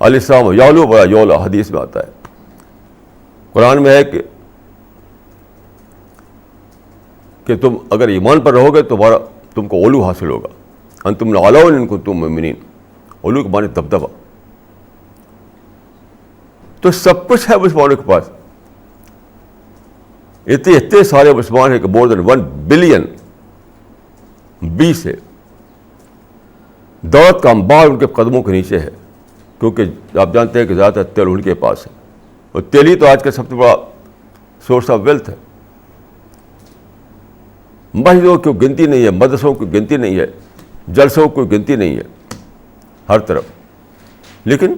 الاسلام یعلو ولا یعلا حدیث میں آتا ہے. قرآن میں ہے کہ تم اگر ایمان پر رہو گے تو تم کو علو حاصل ہوگا. انتم لعلون ان کنتم مؤمنین. علو کے معنی دبدبہ. تو سب کچھ ہے مسلمانوں کے پاس. اتنے سارے مسلمان ہیں کہ مور دین 1 بلین 20 ہے. دولت کا انبار ان کے قدموں کے نیچے ہے, کیونکہ آپ جانتے ہیں کہ زیادہ تر تیل ان کے پاس ہے, اور تیل ہی تو آج کا سب سے بڑا سورس آف ویلتھ ہے. مسجدوں کی گنتی نہیں ہے, مدرسوں کی گنتی نہیں ہے, جلسوں کی گنتی نہیں ہے ہر طرف. لیکن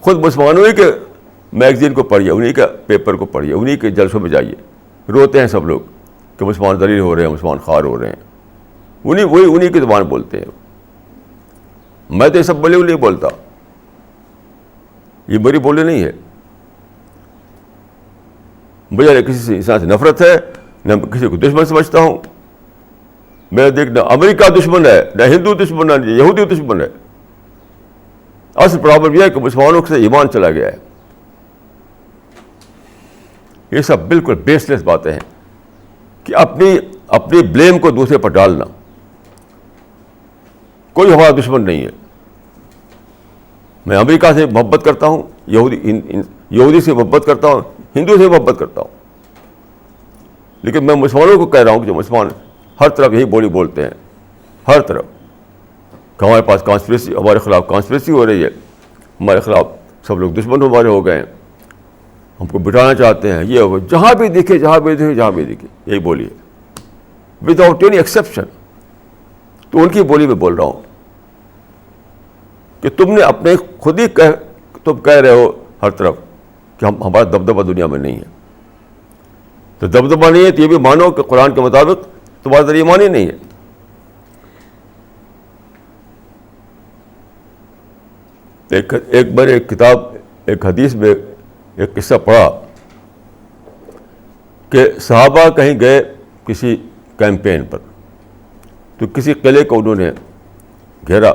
خود مسلمانوں ہی کے میگزین کو پڑھیے, انہی کے پیپر کو پڑھیے, انہی کے جلسوں میں جائیے, روتے ہیں سب لوگ کہ مسلمان ذلیل ہو رہے ہیں, مسلمان خوار ہو رہے ہیں. انہی کی زبان بولتے ہیں. میں تو یہ سب بولے نہیں بولتا, یہ میری بولے نہیں ہے. مجھے نہ کسی سے انسان سے نفرت ہے, نہ کسی کو دشمن سمجھتا ہوں. میرا دیکھ نہ امریکہ دشمن ہے, نہ ہندو دشمن ہے, نہ یہودی دشمن ہے. اصل پرابلم یہ ہے کہ مسلمانوں سے ایمان چلا گیا ہے. یہ سب بالکل بیس لیس باتیں ہیں کہ اپنی بلیم کو دوسرے پر ڈالنا. کوئی ہمارا دشمن نہیں ہے. میں امریکہ سے محبت کرتا ہوں, یہودی سے محبت کرتا ہوں, ہندو سے محبت کرتا ہوں. لیکن میں مسلمانوں کو کہہ رہا ہوں کہ جو مسلمان ہر طرف یہی بولی بولتے ہیں, ہر طرف کہ ہمارے پاس کانسپریسی, ہمارے خلاف کانسپریسی ہو رہی ہے, ہمارے خلاف سب لوگ دشمن ہمارے ہو گئے ہیں, ہم کو بٹھانا چاہتے ہیں, یہ ہو جہاں بھی دکھے یہی بولی ہے وداؤٹ اینی ایکسیپشن. تو ان کی بولی میں بول رہا ہوں کہ تم نے اپنے خود ہی تم کہہ رہے ہو ہر طرف کہ ہمارا دبدبہ دنیا میں نہیں ہے. تو دبدبہ نہیں ہے تو یہ بھی مانو کہ قرآن کے مطابق تمہارا ذریعہ ایمان ہی نہیں ہے. ایک کتاب, ایک حدیث میں ایک قصہ پڑھا کہ صحابہ کہیں گئے کسی کیمپین پر, تو کسی قلعے کو انہوں نے گھیرا,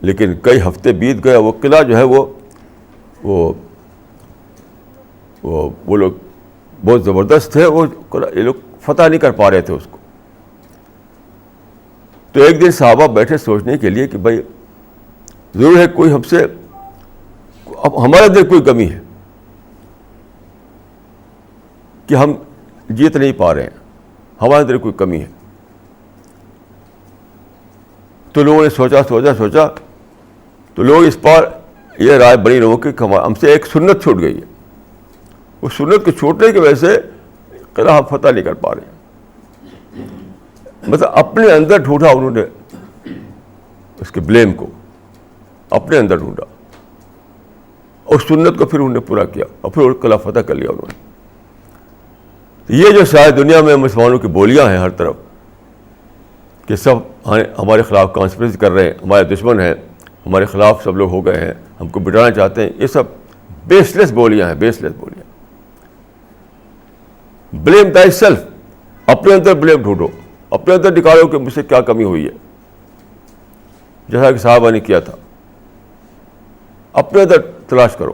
لیکن کئی ہفتے بیت گئے. وہ قلعہ جو ہے وہ لوگ بہت زبردست تھے, یہ لوگ فتح نہیں کر پا رہے تھے اس کو. تو ایک دن صحابہ بیٹھے سوچنے کے لیے کہ بھائی ضرور ہے کوئی ہم سے, ہمارے اندر کوئی کمی ہے کہ ہم جیت نہیں پا رہے ہیں, ہمارے اندر کوئی کمی ہے. تو لوگوں نے سوچا تو لوگ اس پر یہ رائے بنی لوگوں کی کہ ہم سے ایک سنت چھوٹ گئی ہے. اس سنت کے چھوٹنے کی وجہ سے قلعہ ہم فتح نہیں کر پا رہے ہیں. مطلب اپنے اندر ڈھونڈا انہوں نے اس کے بلیم کو, اپنے اندر ڈھونڈا, اور سنت کو پھر انہوں نے پورا کیا, اور پھر قلعہ فتح کر لیا انہوں نے. یہ جو شاید دنیا میں مسلمانوں کی بولیاں ہیں ہر طرف کہ سب ہمارے خلاف کانسپریسی کر رہے ہیں, ہمارے دشمن ہیں, ہمارے خلاف سب لوگ ہو گئے ہیں, ہم کو بٹانا چاہتے ہیں, یہ سب بیس لیس بولیاں ہیں, بیس لیس بولیاں. بلیم تھائی سیلف, اپنے اندر بلیم ڈھونڈو, اپنے اندر نکالو کہ مجھ سے کیا کمی ہوئی ہے, جیسا کہ صحابہ نے کیا تھا. اپنے اندر تلاش کرو.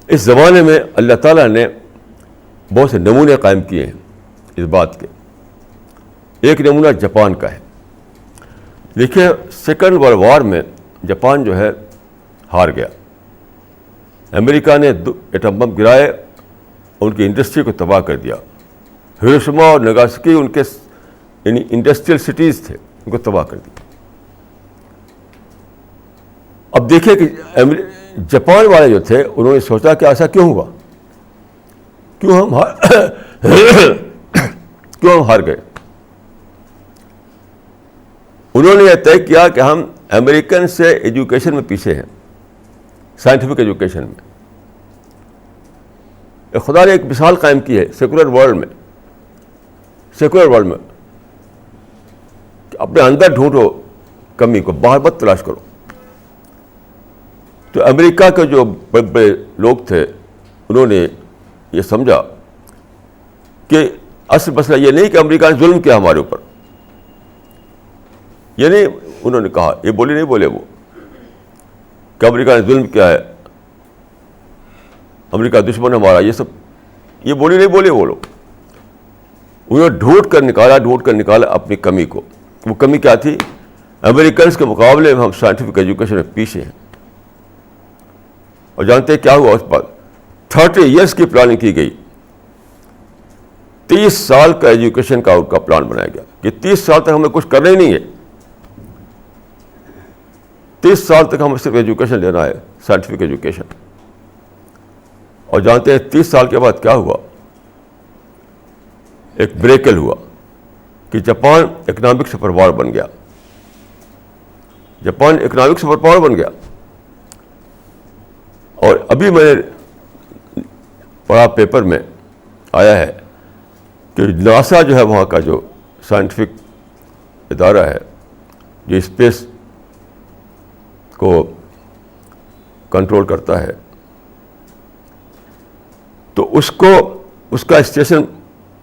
اس زمانے میں اللہ تعالیٰ نے بہت سے نمونے قائم کیے ہیں اس بات کے. ایک نمونہ جاپان کا ہے. دیکھیے سیکنڈ ورلڈ وار میں جاپان جو ہے ہار گیا. امریکہ نے ایٹم بم گرائے, ان کی انڈسٹری کو تباہ کر دیا. ہیروشیما اور ناگاساکی ان کے انڈسٹریل سٹیز تھے, ان کو تباہ کر دیا. اب دیکھیے کہ جاپان والے جو تھے انہوں نے سوچا کہ ایسا کیوں ہوا, کیوں ہم ہار گئے. انہوں نے یہ طے کیا کہ ہم امریکن سے ایجوکیشن میں پیچھے ہیں, سائنٹیفک ایجوکیشن میں. خدا نے ایک مثال قائم کی ہے سیکولر ورلڈ میں کہ اپنے اندر ڈھونڈو کمی کو, باہر مت تلاش کرو. تو امریکہ کے جو بڑے بڑے لوگ تھے انہوں نے یہ سمجھا کہ اصل مسئلہ یہ نہیں کہ امریکہ نے ظلم کیا ہمارے اوپر, یہ نہیں انہوں نے کہا, یہ نہیں بولے وہ کہ امریکہ نے ظلم کیا ہے, امریکہ دشمن ہمارا, یہ سب یہ نہیں بولے وہ لوگ. انہوں نے ڈھونڈ کر نکالا اپنی کمی کو. وہ کمی کیا تھی؟ امریکنس کے مقابلے میں ہم سائنٹیفک ایجوکیشن میں پیچھے ہیں. اور جانتے ہیں کیا ہوا اس پر؟ 30 ایئرس کی پلاننگ کی گئی. 30 سال کا ایجوکیشن کا ان کا پلان بنایا گیا کہ 30 سال تک ہمیں کچھ کرنا ہی نہیں ہے. 30 سال تک ہمیں صرف ایجوکیشن لینا ہے, سائنٹیفک ایجوکیشن. اور جانتے ہیں 30 سال کے بعد کیا ہوا؟ ایک بریکل ہوا کہ جاپان اکنامک سپر پاور بن گیا. جاپان اکنامک سپر پاور بن گیا. اور ابھی میں نے پڑھا پیپر میں آیا ہے کہ ناسا جو ہے وہاں کا جو سائنٹیفک ادارہ ہے جو اسپیس کو کنٹرول کرتا ہے, تو اس کا اسٹیشن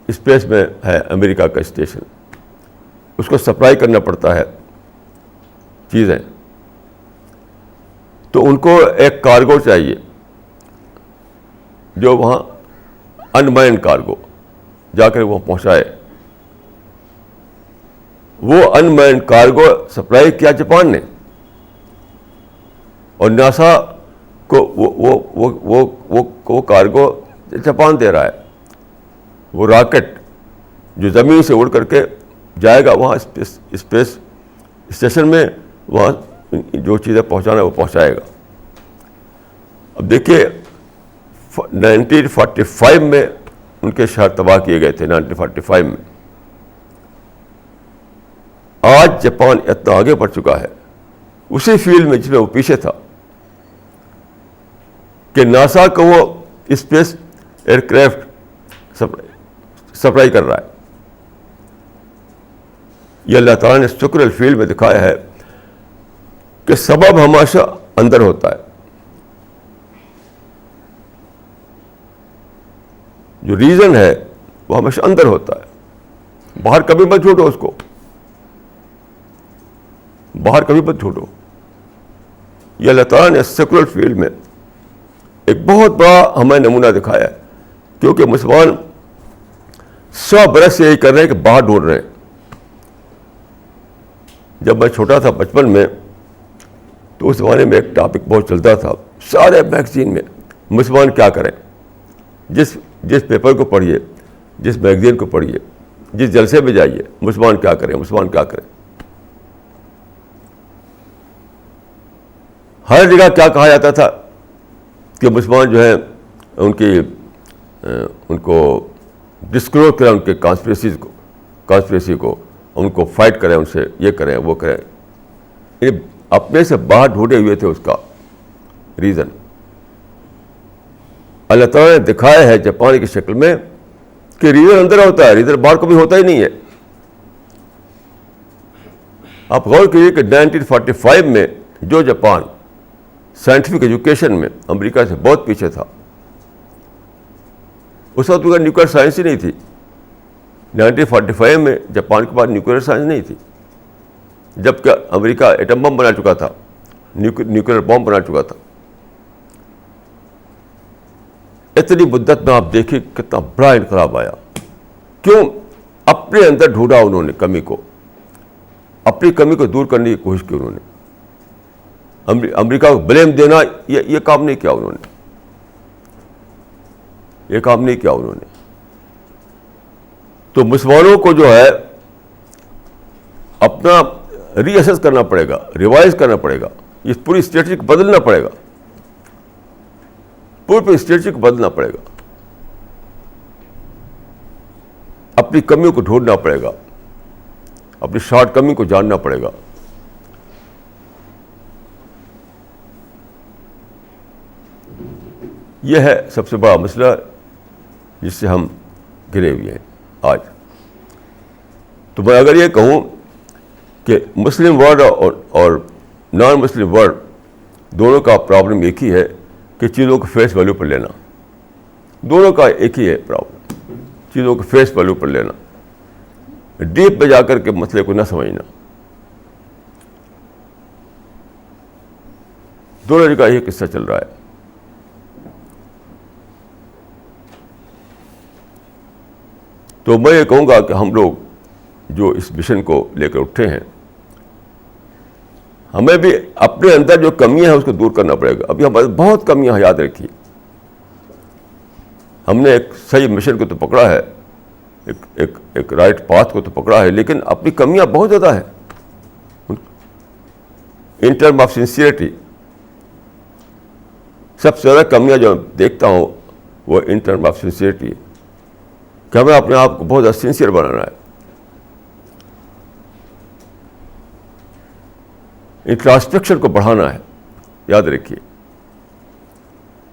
اسپیس میں ہے, امریکہ کا اسٹیشن. اس کو سپلائی کرنا پڑتا ہے چیزیں. تو ان کو ایک کارگو چاہیے جو وہاں انمینڈ کارگو جا کر وہ پہنچائے. وہ انمینڈ کارگو سپلائی کیا جاپان نے, اور ناسا کو وہ کارگو جاپان دے رہا ہے. وہ راکٹ جو زمین سے اڑ کر کے جائے گا وہاں اسپیس اسٹیشن میں, وہاں جو چیزیں پہنچانا ہے وہ پہنچائے گا. اب دیکھیے 1945 میں ان کے شہر تباہ کیے گئے تھے. 1945 میں. آج جاپان اتنا آگے بڑھ چکا ہے اسی فیلڈ میں جس میں وہ پیچھے تھا کہ ناسا کو وہ اسپیس ایئر کرافٹ سپلائی کر رہا ہے. یہ اللہ تعالیٰ نے سیکولر فیلڈ میں دکھایا ہے کہ سبب ہمیشہ اندر ہوتا ہے. جو ریزن ہے وہ ہمیشہ اندر ہوتا ہے. باہر کبھی مت ڈھونڈو اس کو, باہر کبھی مت ڈھونڈو. یہ اللہ تعالیٰ نے سیکولر فیلڈ میں ایک بہت بڑا ہمیں نمونہ دکھایا ہے, کیونکہ مسلمان 100 برس سے یہی کر رہے ہیں کہ باہر ڈھونڈ رہے ہیں. جب میں چھوٹا تھا بچپن میں تو اس زمانے میں ایک ٹاپک بہت چلتا تھا سارے میگزین میں, مسلمان کیا کریں. جس پیپر کو پڑھیے, جس میگزین کو پڑھیے, جس جلسے میں جائیے, مسلمان کیا کریں, مسلمان کیا کریں. ہر جگہ کیا کہا جاتا تھا کہ مسلمان جو ہیں ان کو ڈسکلوز کریں, ان کے کانسپریسی کو, ان کو فائٹ کریں, ان سے یہ کریں وہ کریں. یعنی اپنے سے باہر ڈھونڈے ہوئے تھے اس کا ریزن. اللہ تعالیٰ نے دکھایا ہے جاپان کی شکل میں کہ ریزن اندر ہوتا ہے, ریزن باہر کبھی ہوتا ہی نہیں ہے. آپ غور کیجیے کہ 1945 میں جو جاپان سائنٹیفک ایجوکیشن میں امریکہ سے بہت پیچھے تھا, اس وقت ان کا نیوکلیئر سائنس ہی نہیں تھی. 1945 میں جاپان کے پاس نیوکلیئر سائنس نہیں تھی, جبکہ امریکہ ایٹم بم بنا چکا تھا, نیوکلیئر بم بنا چکا تھا. اتنی مدت میں آپ دیکھیں کتنا بڑا انقلاب آیا. کیوں؟ اپنے اندر ڈھونڈا انہوں نے کمی کو, اپنی کمی کو دور کرنے کی کوشش کی انہوں نے. امریکہ کو بلیم دینا یہ کام نہیں کیا انہوں نے, یہ کام نہیں کیا انہوں نے. تو مسلمانوں کو جو ہے اپنا ری اسیس کرنا پڑے گا, ریوائز کرنا پڑے گا یہ پوری اسٹریٹجی کو بدلنا پڑے گا، پوری اسٹریٹجی کو بدلنا پڑے گا، اپنی کمیوں کو ڈھونڈنا پڑے گا، اپنی شارٹ کمی کو جاننا پڑے گا. یہ ہے سب سے بڑا مسئلہ جس سے ہم گھرے ہوئے ہیں آج. تو میں اگر یہ کہوں کہ مسلم ورلڈ اور نان مسلم ورلڈ دونوں کا پرابلم ایک ہی ہے کہ چیزوں کو فیس ویلیو پر لینا. دونوں کا ایک ہی ہے پرابلم، چیزوں کو فیس ویلیو پر لینا، ڈیپ میں جا کر کے مسئلے کو نہ سمجھنا. دونوں کا یہ قصہ چل رہا ہے. تو میں یہ کہوں گا کہ ہم لوگ جو اس مشن کو لے کر اٹھے ہیں، ہمیں بھی اپنے اندر جو کمیاں ہیں اس کو دور کرنا پڑے گا. ابھی ہمارے بہت کمیاں ہیں، یاد رکھیے. ہم نے ایک صحیح مشن کو تو پکڑا ہے، ایک رائٹ پاتھ کو تو پکڑا ہے، لیکن اپنی کمیاں بہت زیادہ ہیں. ان ٹرم آف سنسیئرٹی سب سے زیادہ کمیاں جو دیکھتا ہوں وہ ان ٹرم آف سنسیئرٹی ہے کہ ہمیں اپنے آپ کو بہت زیادہ سنسیئر بنانا ہے. انٹراسپیکشن کو بڑھانا ہے، یاد رکھیے،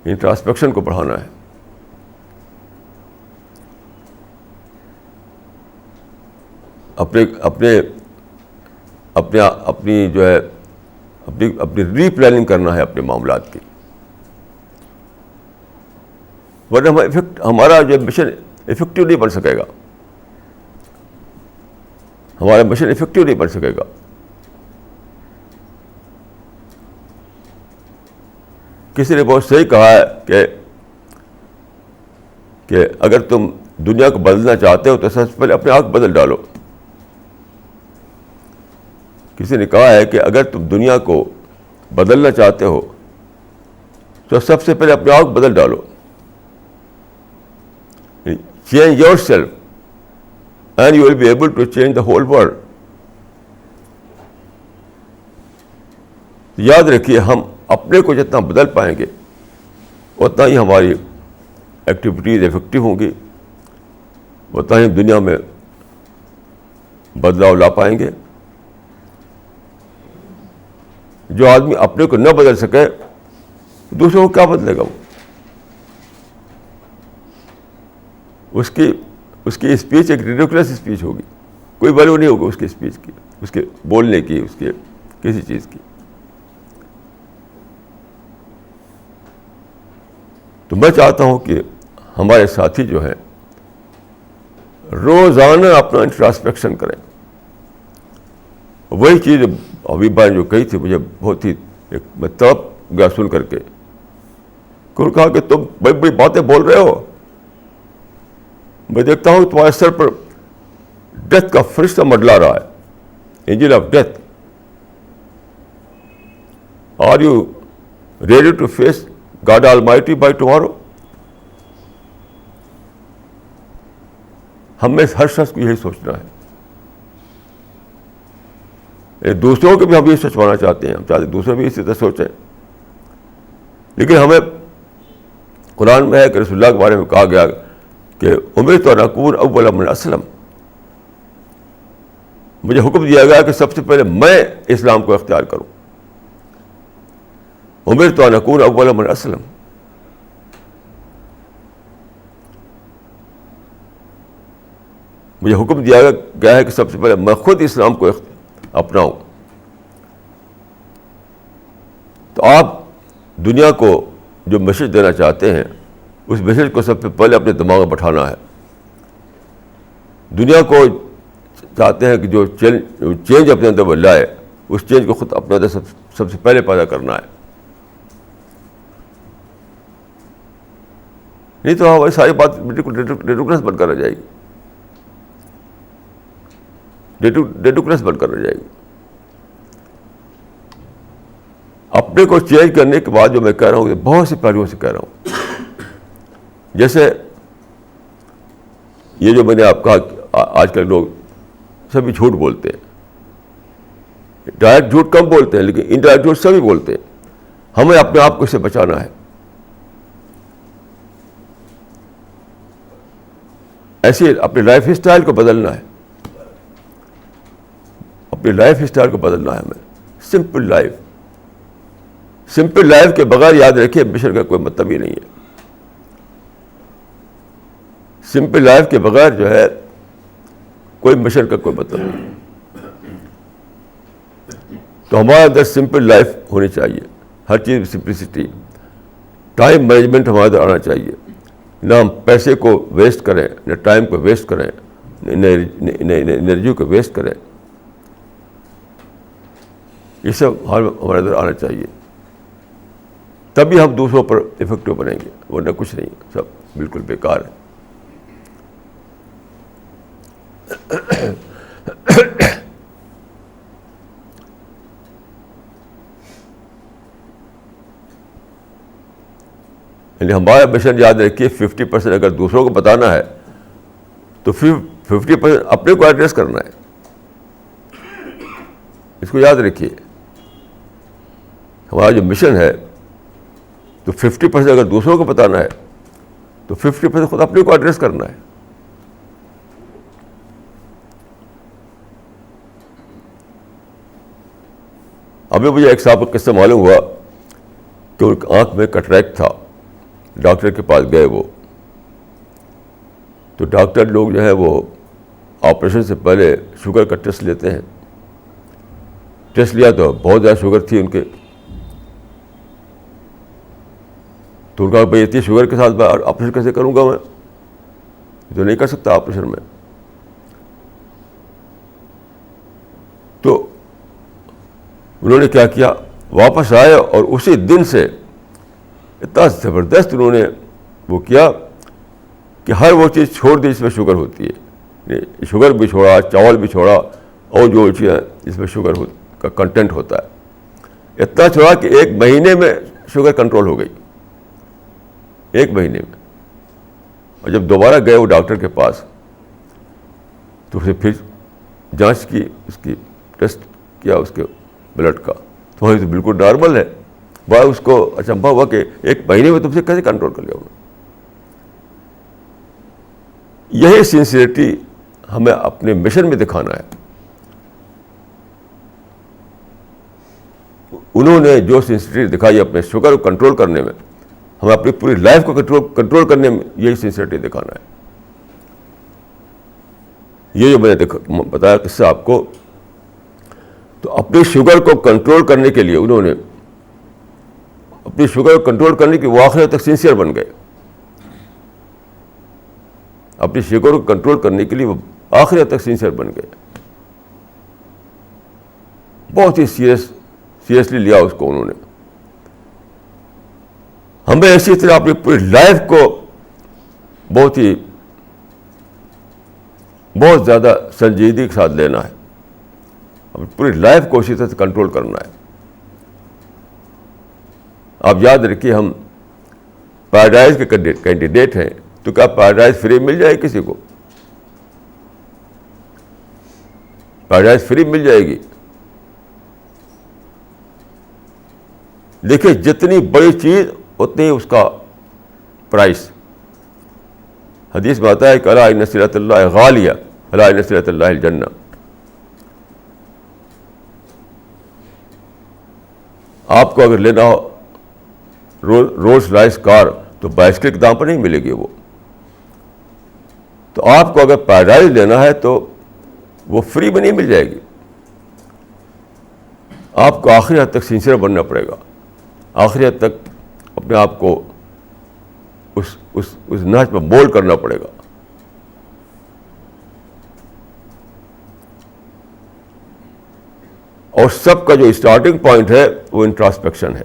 انٹراسپیکشن کو بڑھانا ہے. اپنی جو ہے اپنی ری پلاننگ کرنا ہے اپنے معاملات کی. ورنہ ہمارا جو مشن افیکٹو نہیں بن سکے گا، ہمارا مشن افیکٹو نہیں بن سکے گا. کسی نے بہت صحیح کہا ہے کہ اگر تم دنیا کو بدلنا چاہتے ہو تو سب سے پہلے اپنے آپ کو بدل ڈالو. کسی نے کہا ہے کہ اگر تم دنیا کو بدلنا چاہتے ہو تو سب سے پہلے اپنے آپ کو بدل ڈالو. Change yourself and you will be able to change the whole world. یاد رکھیے، ہم اپنے کو جتنا بدل پائیں گے اتنا ہی ہماری ایکٹیویٹیز افیکٹو ہوں گی، اتنا ہی دنیا میں بدلاؤ لا پائیں گے. جو آدمی اپنے کو نہ بدل سکے دوسروں کو کیا بدلے گا؟ اس کی اسپیچ ایک ریڈیکولس اسپیچ ہوگی، کوئی ویلیو نہیں ہوگی اس کی اسپیچ کی، اس کے بولنے کی، اس کے کسی چیز کی. تو میں چاہتا ہوں کہ ہمارے ساتھی جو ہیں روزانہ اپنا انٹراسپیکشن کریں. وہی چیز حبیبہ نے جو کہی تھی مجھے بہت ہی میں تڑپ گیا سن کر کے. انہوں نے کہا کہ تم بڑی بڑی باتیں بول رہے ہو، میں دیکھتا ہوں تمہارے سر پر ڈیتھ کا فرشتہ منڈلا رہا ہے، angel of death. Are you ready to face God almighty by tomorrow? ہمیں ہر شخص کو یہی سوچنا ہے. دوسروں کو بھی ہم یہ سوچوانا چاہتے ہیں، ہم چاہتے ہیں دوسرے بھی اسی طرح سوچیں. لیکن ہمیں قرآن میں ہے کہ رسول اللہ کے بارے میں کہا گیا کہ امرت ان اکون اول من اسلم. مجھے حکم دیا گیا کہ سب سے پہلے میں اسلام کو اختیار کروں. امرت ان اکون اول من اسلم. مجھے حکم دیا گیا ہے کہ سب سے پہلے میں خود اسلام کو اپناؤں. تو آپ دنیا کو جو میسج دینا چاہتے ہیں اس میسج کو سب سے پہلے اپنے دماغ میں بٹھانا ہے. دنیا کو چاہتے ہیں کہ جو چینج اپنے اندر وہ لائے، اس چینج کو خود اپنے اندر سب سے پہلے پیدا کرنا ہے. نہیں تو ہماری ساری بات ریڈیکولس بن کر رہ جائے گی، ریڈیکولس بن کر رہ جائے گی. اپنے کو چینج کرنے کے بعد جو میں کہہ رہا ہوں بہت سے پہلوؤں سے کہہ رہا ہوں. جیسے یہ جو میں نے آپ کہا آج کل لوگ سبھی جھوٹ بولتے ہیں، ڈائریکٹ جھوٹ کم بولتے ہیں لیکن انڈائریکٹ جھوٹ سبھی بولتے ہیں. ہمیں اپنے آپ کو اس سے بچانا ہے. ایسے اپنے لائف اسٹائل کو بدلنا ہے. اپنی لائف اسٹائل کو بدلنا ہے ہمیں. سمپل لائف کے بغیر یاد رکھیے مشن کا کوئی مطلب ہی نہیں ہے. سمپل لائف کے بغیر جو ہے کوئی مشن کا کوئی مطلب نہیں. تو ہمارے اندر سمپل لائف ہونی چاہیے. ہر چیز میں سمپلسٹی. ٹائم مینجمنٹ ہمارے اندر آنا چاہیے. نہ ہم پیسے کو ویسٹ کریں, نہ ٹائم کو ویسٹ کریں, نہ انرجی کو ویسٹ کریں. یہ سب ہمارے اندر آنا چاہیے. تبھی ہم دوسروں پر افیکٹو بنیں گے, ورنہ کچھ نہیں, سب بالکل بیکار ہے. یعنی ہمارا مشن یاد رکھیے 50% اگر دوسروں کو بتانا ہے تو 50% اپنے کو ایڈریس کرنا ہے. اس کو یاد رکھیے. ہمارا جو مشن ہے تو 50% اگر دوسروں کو بتانا ہے تو 50% خود اپنے کو ایڈریس کرنا ہے. ابھی مجھے ایک صاحب کا قصہ معلوم ہوا کہ ان کی آنکھ میں کٹریکٹ تھا. ڈاکٹر کے پاس گئے وہ, تو ڈاکٹر لوگ جو ہے وہ آپریشن سے پہلے شوگر کا ٹیسٹ لیتے ہیں. ٹیسٹ لیا تو بہت زیادہ شوگر تھی ان کے. تو ان کا بھائی اتنی شوگر کے ساتھ میں آپریشن کیسے کروں گا, میں تو نہیں کر سکتا آپریشن میں. تو انہوں نے کیا کیا, واپس آئے اور اسی دن سے اتنا زبردست انہوں نے وہ کیا کہ ہر وہ چیز چھوڑ دی جس میں شوگر ہوتی ہے. شوگر بھی چھوڑا, چاول بھی چھوڑا, اور جو چیزیں جس میں شوگر کا کنٹینٹ ہوتا ہے اتنا چھوڑا کہ 1 مہینے میں شوگر کنٹرول ہو گئی. 1 مہینے میں. اور جب دوبارہ گئے وہ ڈاکٹر کے پاس تو اسے پھر جانچ کی, اس کی ٹیسٹ کیا اس کے بلڈ کا, تو یہ تو بالکل نارمل ہے. بڑا اس کو اچنبھا ہوا کہ 1 مہینے میں تم سے کیسے کنٹرول کر لیا انہوں نے. یہی سنسیئرٹی ہمیں اپنے مشن میں دکھانا ہے. انہوں نے جو سنسیئرٹی دکھائی اپنے شوگر کو کنٹرول کرنے میں, ہمیں اپنی پوری لائف کو کنٹرول کرنے میں یہی سنسیئرٹی دکھانا ہے. یہ جو میں نے بتایا قصہ آپ کو, تو اپنی شوگر کو کنٹرول کرنے کے لیے انہوں نے اپنی شوگر کو کنٹرول کرنے کی وہ آخر تک سنسیئر بن گئے. اپنی شوگر کو کنٹرول کرنے کے لیے وہ آخر تک سنسیئر بن گئے. بہت ہی سیریسلی لیا اس کو انہوں نے. ہمیں اسی طرح اپنی پوری لائف کو بہت زیادہ سنجیدگی کے ساتھ لینا ہے. اپنی پوری لائف کو اسی طرح سے کنٹرول کرنا ہے. آپ یاد رکھیے ہم پیراڈائز کے کینڈیڈیٹ ہیں, تو کیا پیراڈائز فری مل جائے کسی کو؟ پیراڈائز فری مل جائے گی؟ دیکھیے جتنی بڑی چیز اتنی ہی اس کا پرائس. حدیث میں آتا ہے کہ الا ان صلۃ اللہ غالیہ الا ان صلۃ اللہ الجنہ. آپ کو اگر لینا ہو رولس رائس کار تو بائسکل کے دام پر نہیں ملے گی وہ. تو آپ کو اگر پیراڈائز لینا ہے تو وہ فری میں نہیں مل جائے گی. آپ کو آخری حد تک سنسیئر بننا پڑے گا. آخری حد تک اپنے آپ کو اس نہج پہ مولڈ کرنا پڑے گا. اور سب کا جو اسٹارٹنگ پوائنٹ ہے وہ انٹراسپیکشن ہے,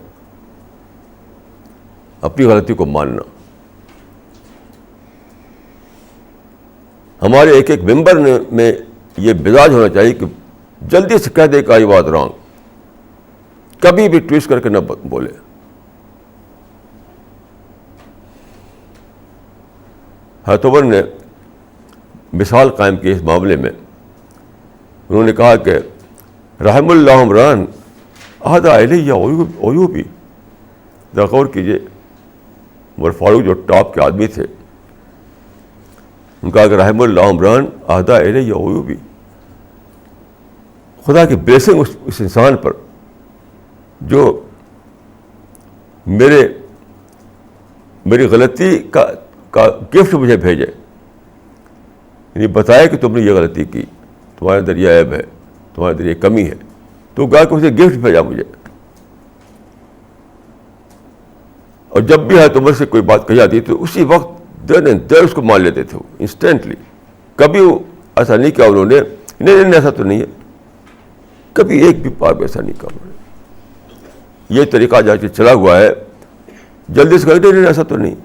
اپنی غلطی کو ماننا. ہمارے ایک ممبر میں یہ مزاج ہونا چاہیے کہ جلدی سے کہہ دے کہ آئی واز رانگ, کبھی بھی ٹویسٹ کر کے نہ بولے. حضرت عمر نے مثال قائم کی اس معاملے میں. انہوں نے کہا کہ رحم اللہ عمران اہدا الیہ عیوبی. ذرا غور کیجیے, عمر فاروق جو ٹاپ کے آدمی تھے, ان کا کہ رحم اللہ عمران اہدا الیہ عیوبی, خدا کی بلیسنگ اس انسان پر جو میری غلطی کا گفٹ مجھے بھیجے, یعنی بتایا کہ تم نے یہ غلطی کی, تمہارے اندر یہ عیب ہے, تمہارے اندر یہ کمی ہے, تو گا کہ اسے گفٹ بھیجا مجھے. اور جب بھی حضرت عمر سے کوئی بات کہی جاتی تو اسی وقت دیر اس کو مان لیتے تھے وہ انسٹنٹلی. کبھی وہ ایسا نہیں کیا انہوں نے, نہیں ایسا تو نہیں ہے, کبھی ایک بھی بار ایسا نہیں کہا انہوں نے. یہ طریقہ جا کے چلا ہوا ہے, جلدی سے کہتے نہیں ایسا تو نہیں,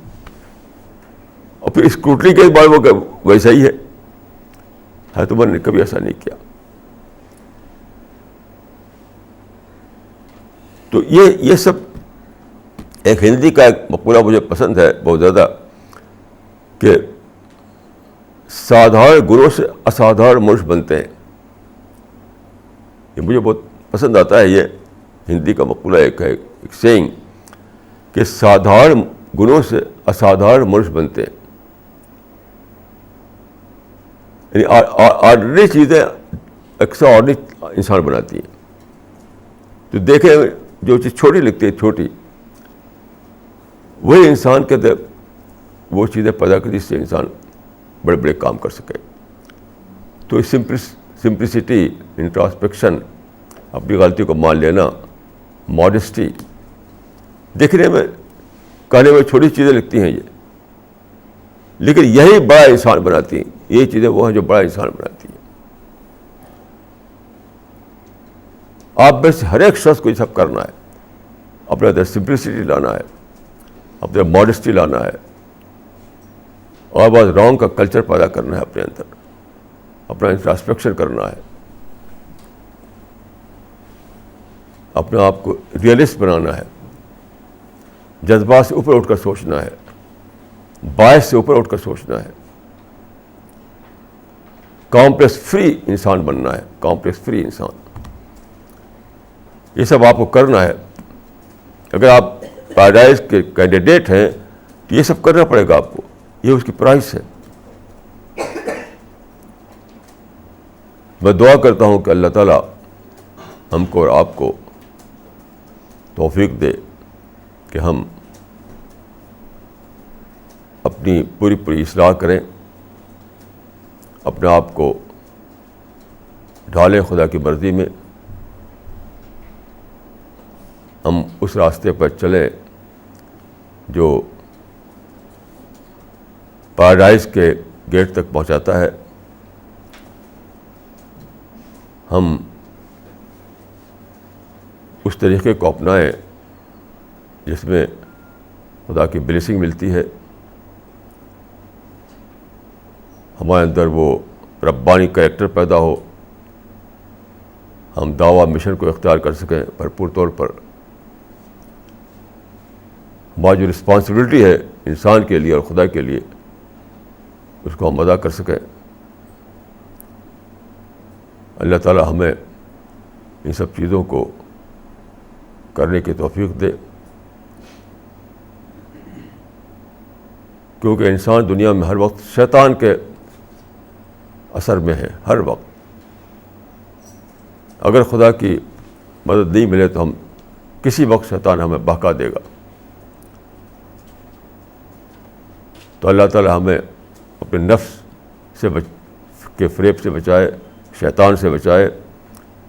اور پھر اسکروٹنی کے بعد وہ ویسا ہی ہے. حضرت عمر نے کبھی ایسا نہیں کیا. تو یہ سب ایک ہندی کا ایک مقولہ مجھے پسند ہے بہت زیادہ, کہ سادھارن گنوں سے اسادھارن منش بنتے ہیں. یہ مجھے بہت پسند آتا ہے. یہ ہندی کا مقولہ ایک ہے, ایک سینگ, کہ سادھارن گنوں سے اسادھارن منش بنتے ہیں. یعنی آرڈنری چیزیں ایکسٹرا آرڈنری انسان بناتی ہیں. تو دیکھیں, جو چیز چھوٹی لگتی ہے چھوٹی, وہی انسان کے اندر وہ چیزیں پیدا کرتی جس سے انسان بڑے بڑے کام کر سکے. تو سمپلسٹی, انٹراسپیکشن, اپنی غلطی کو مان لینا, ماڈسٹی, دیکھنے میں کہنے میں چھوٹی چیزیں لگتی ہیں یہ, لیکن یہی بڑا انسان بناتی ہیں. یہ چیزیں وہ ہیں جو بڑا انسان بناتی ہیں. آپ میں سے ہر ایک شخص کو یہ سب کرنا ہے, اپنے اندر سمپلسٹی لانا ہے, اپنے ماڈسٹی لانا ہے, اور بعض رانگ کا کلچر پیدا کرنا ہے اپنے اندر, اپنا انٹراسپیکشن کرنا ہے, اپنے آپ کو ریئلسٹ بنانا ہے, جذبات سے اوپر اٹھ کر سوچنا ہے, باعث سے اوپر اٹھ کر سوچنا ہے, کامپلیکس فری انسان بننا ہے, کامپلیکس فری انسان. یہ سب آپ کو کرنا ہے. اگر آپ پیراڈائز کے کینڈیڈیٹ ہیں تو یہ سب کرنا پڑے گا آپ کو, یہ اس کی پرائز ہے. میں دعا کرتا ہوں کہ اللہ تعالیٰ ہم کو اور آپ کو توفیق دے کہ ہم اپنی پوری اصلاح کریں, اپنے آپ کو ڈھالیں خدا کی مرضی میں, ہم اس راستے پر چلیں جو پیراڈائز کے گیٹ تک پہنچاتا ہے. ہم اس طریقے کو اپنائیں جس میں خدا کی بلیسنگ ملتی ہے, ہمارے اندر وہ ربانی کریکٹر پیدا ہو, ہم دعویٰ مشن کو اختیار کر سکیں بھرپور طور پر. ہماری جو رسپانسبلٹی ہے انسان کے لیے اور خدا کے لیے, اس کو ہم ادا کر سکیں. اللہ تعالی ہمیں ان سب چیزوں کو کرنے کی توفیق دے, کیونکہ انسان دنیا میں ہر وقت شیطان کے اثر میں ہے, ہر وقت. اگر خدا کی مدد نہیں ملے تو ہم کسی وقت شیطان ہمیں بہکا دے گا. تو اللہ تعالی ہمیں اپنے نفس سے کے فریب سے بچائے, شیطان سے بچائے,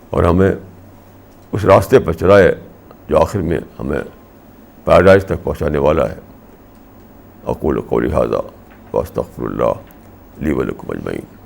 اور ہمیں اس راستے پر چلائے جو آخر میں ہمیں پیراڈائز تک پہنچانے والا ہے. اقول قولی ھذا واستغفر اللہ لی ولکم اجمعین.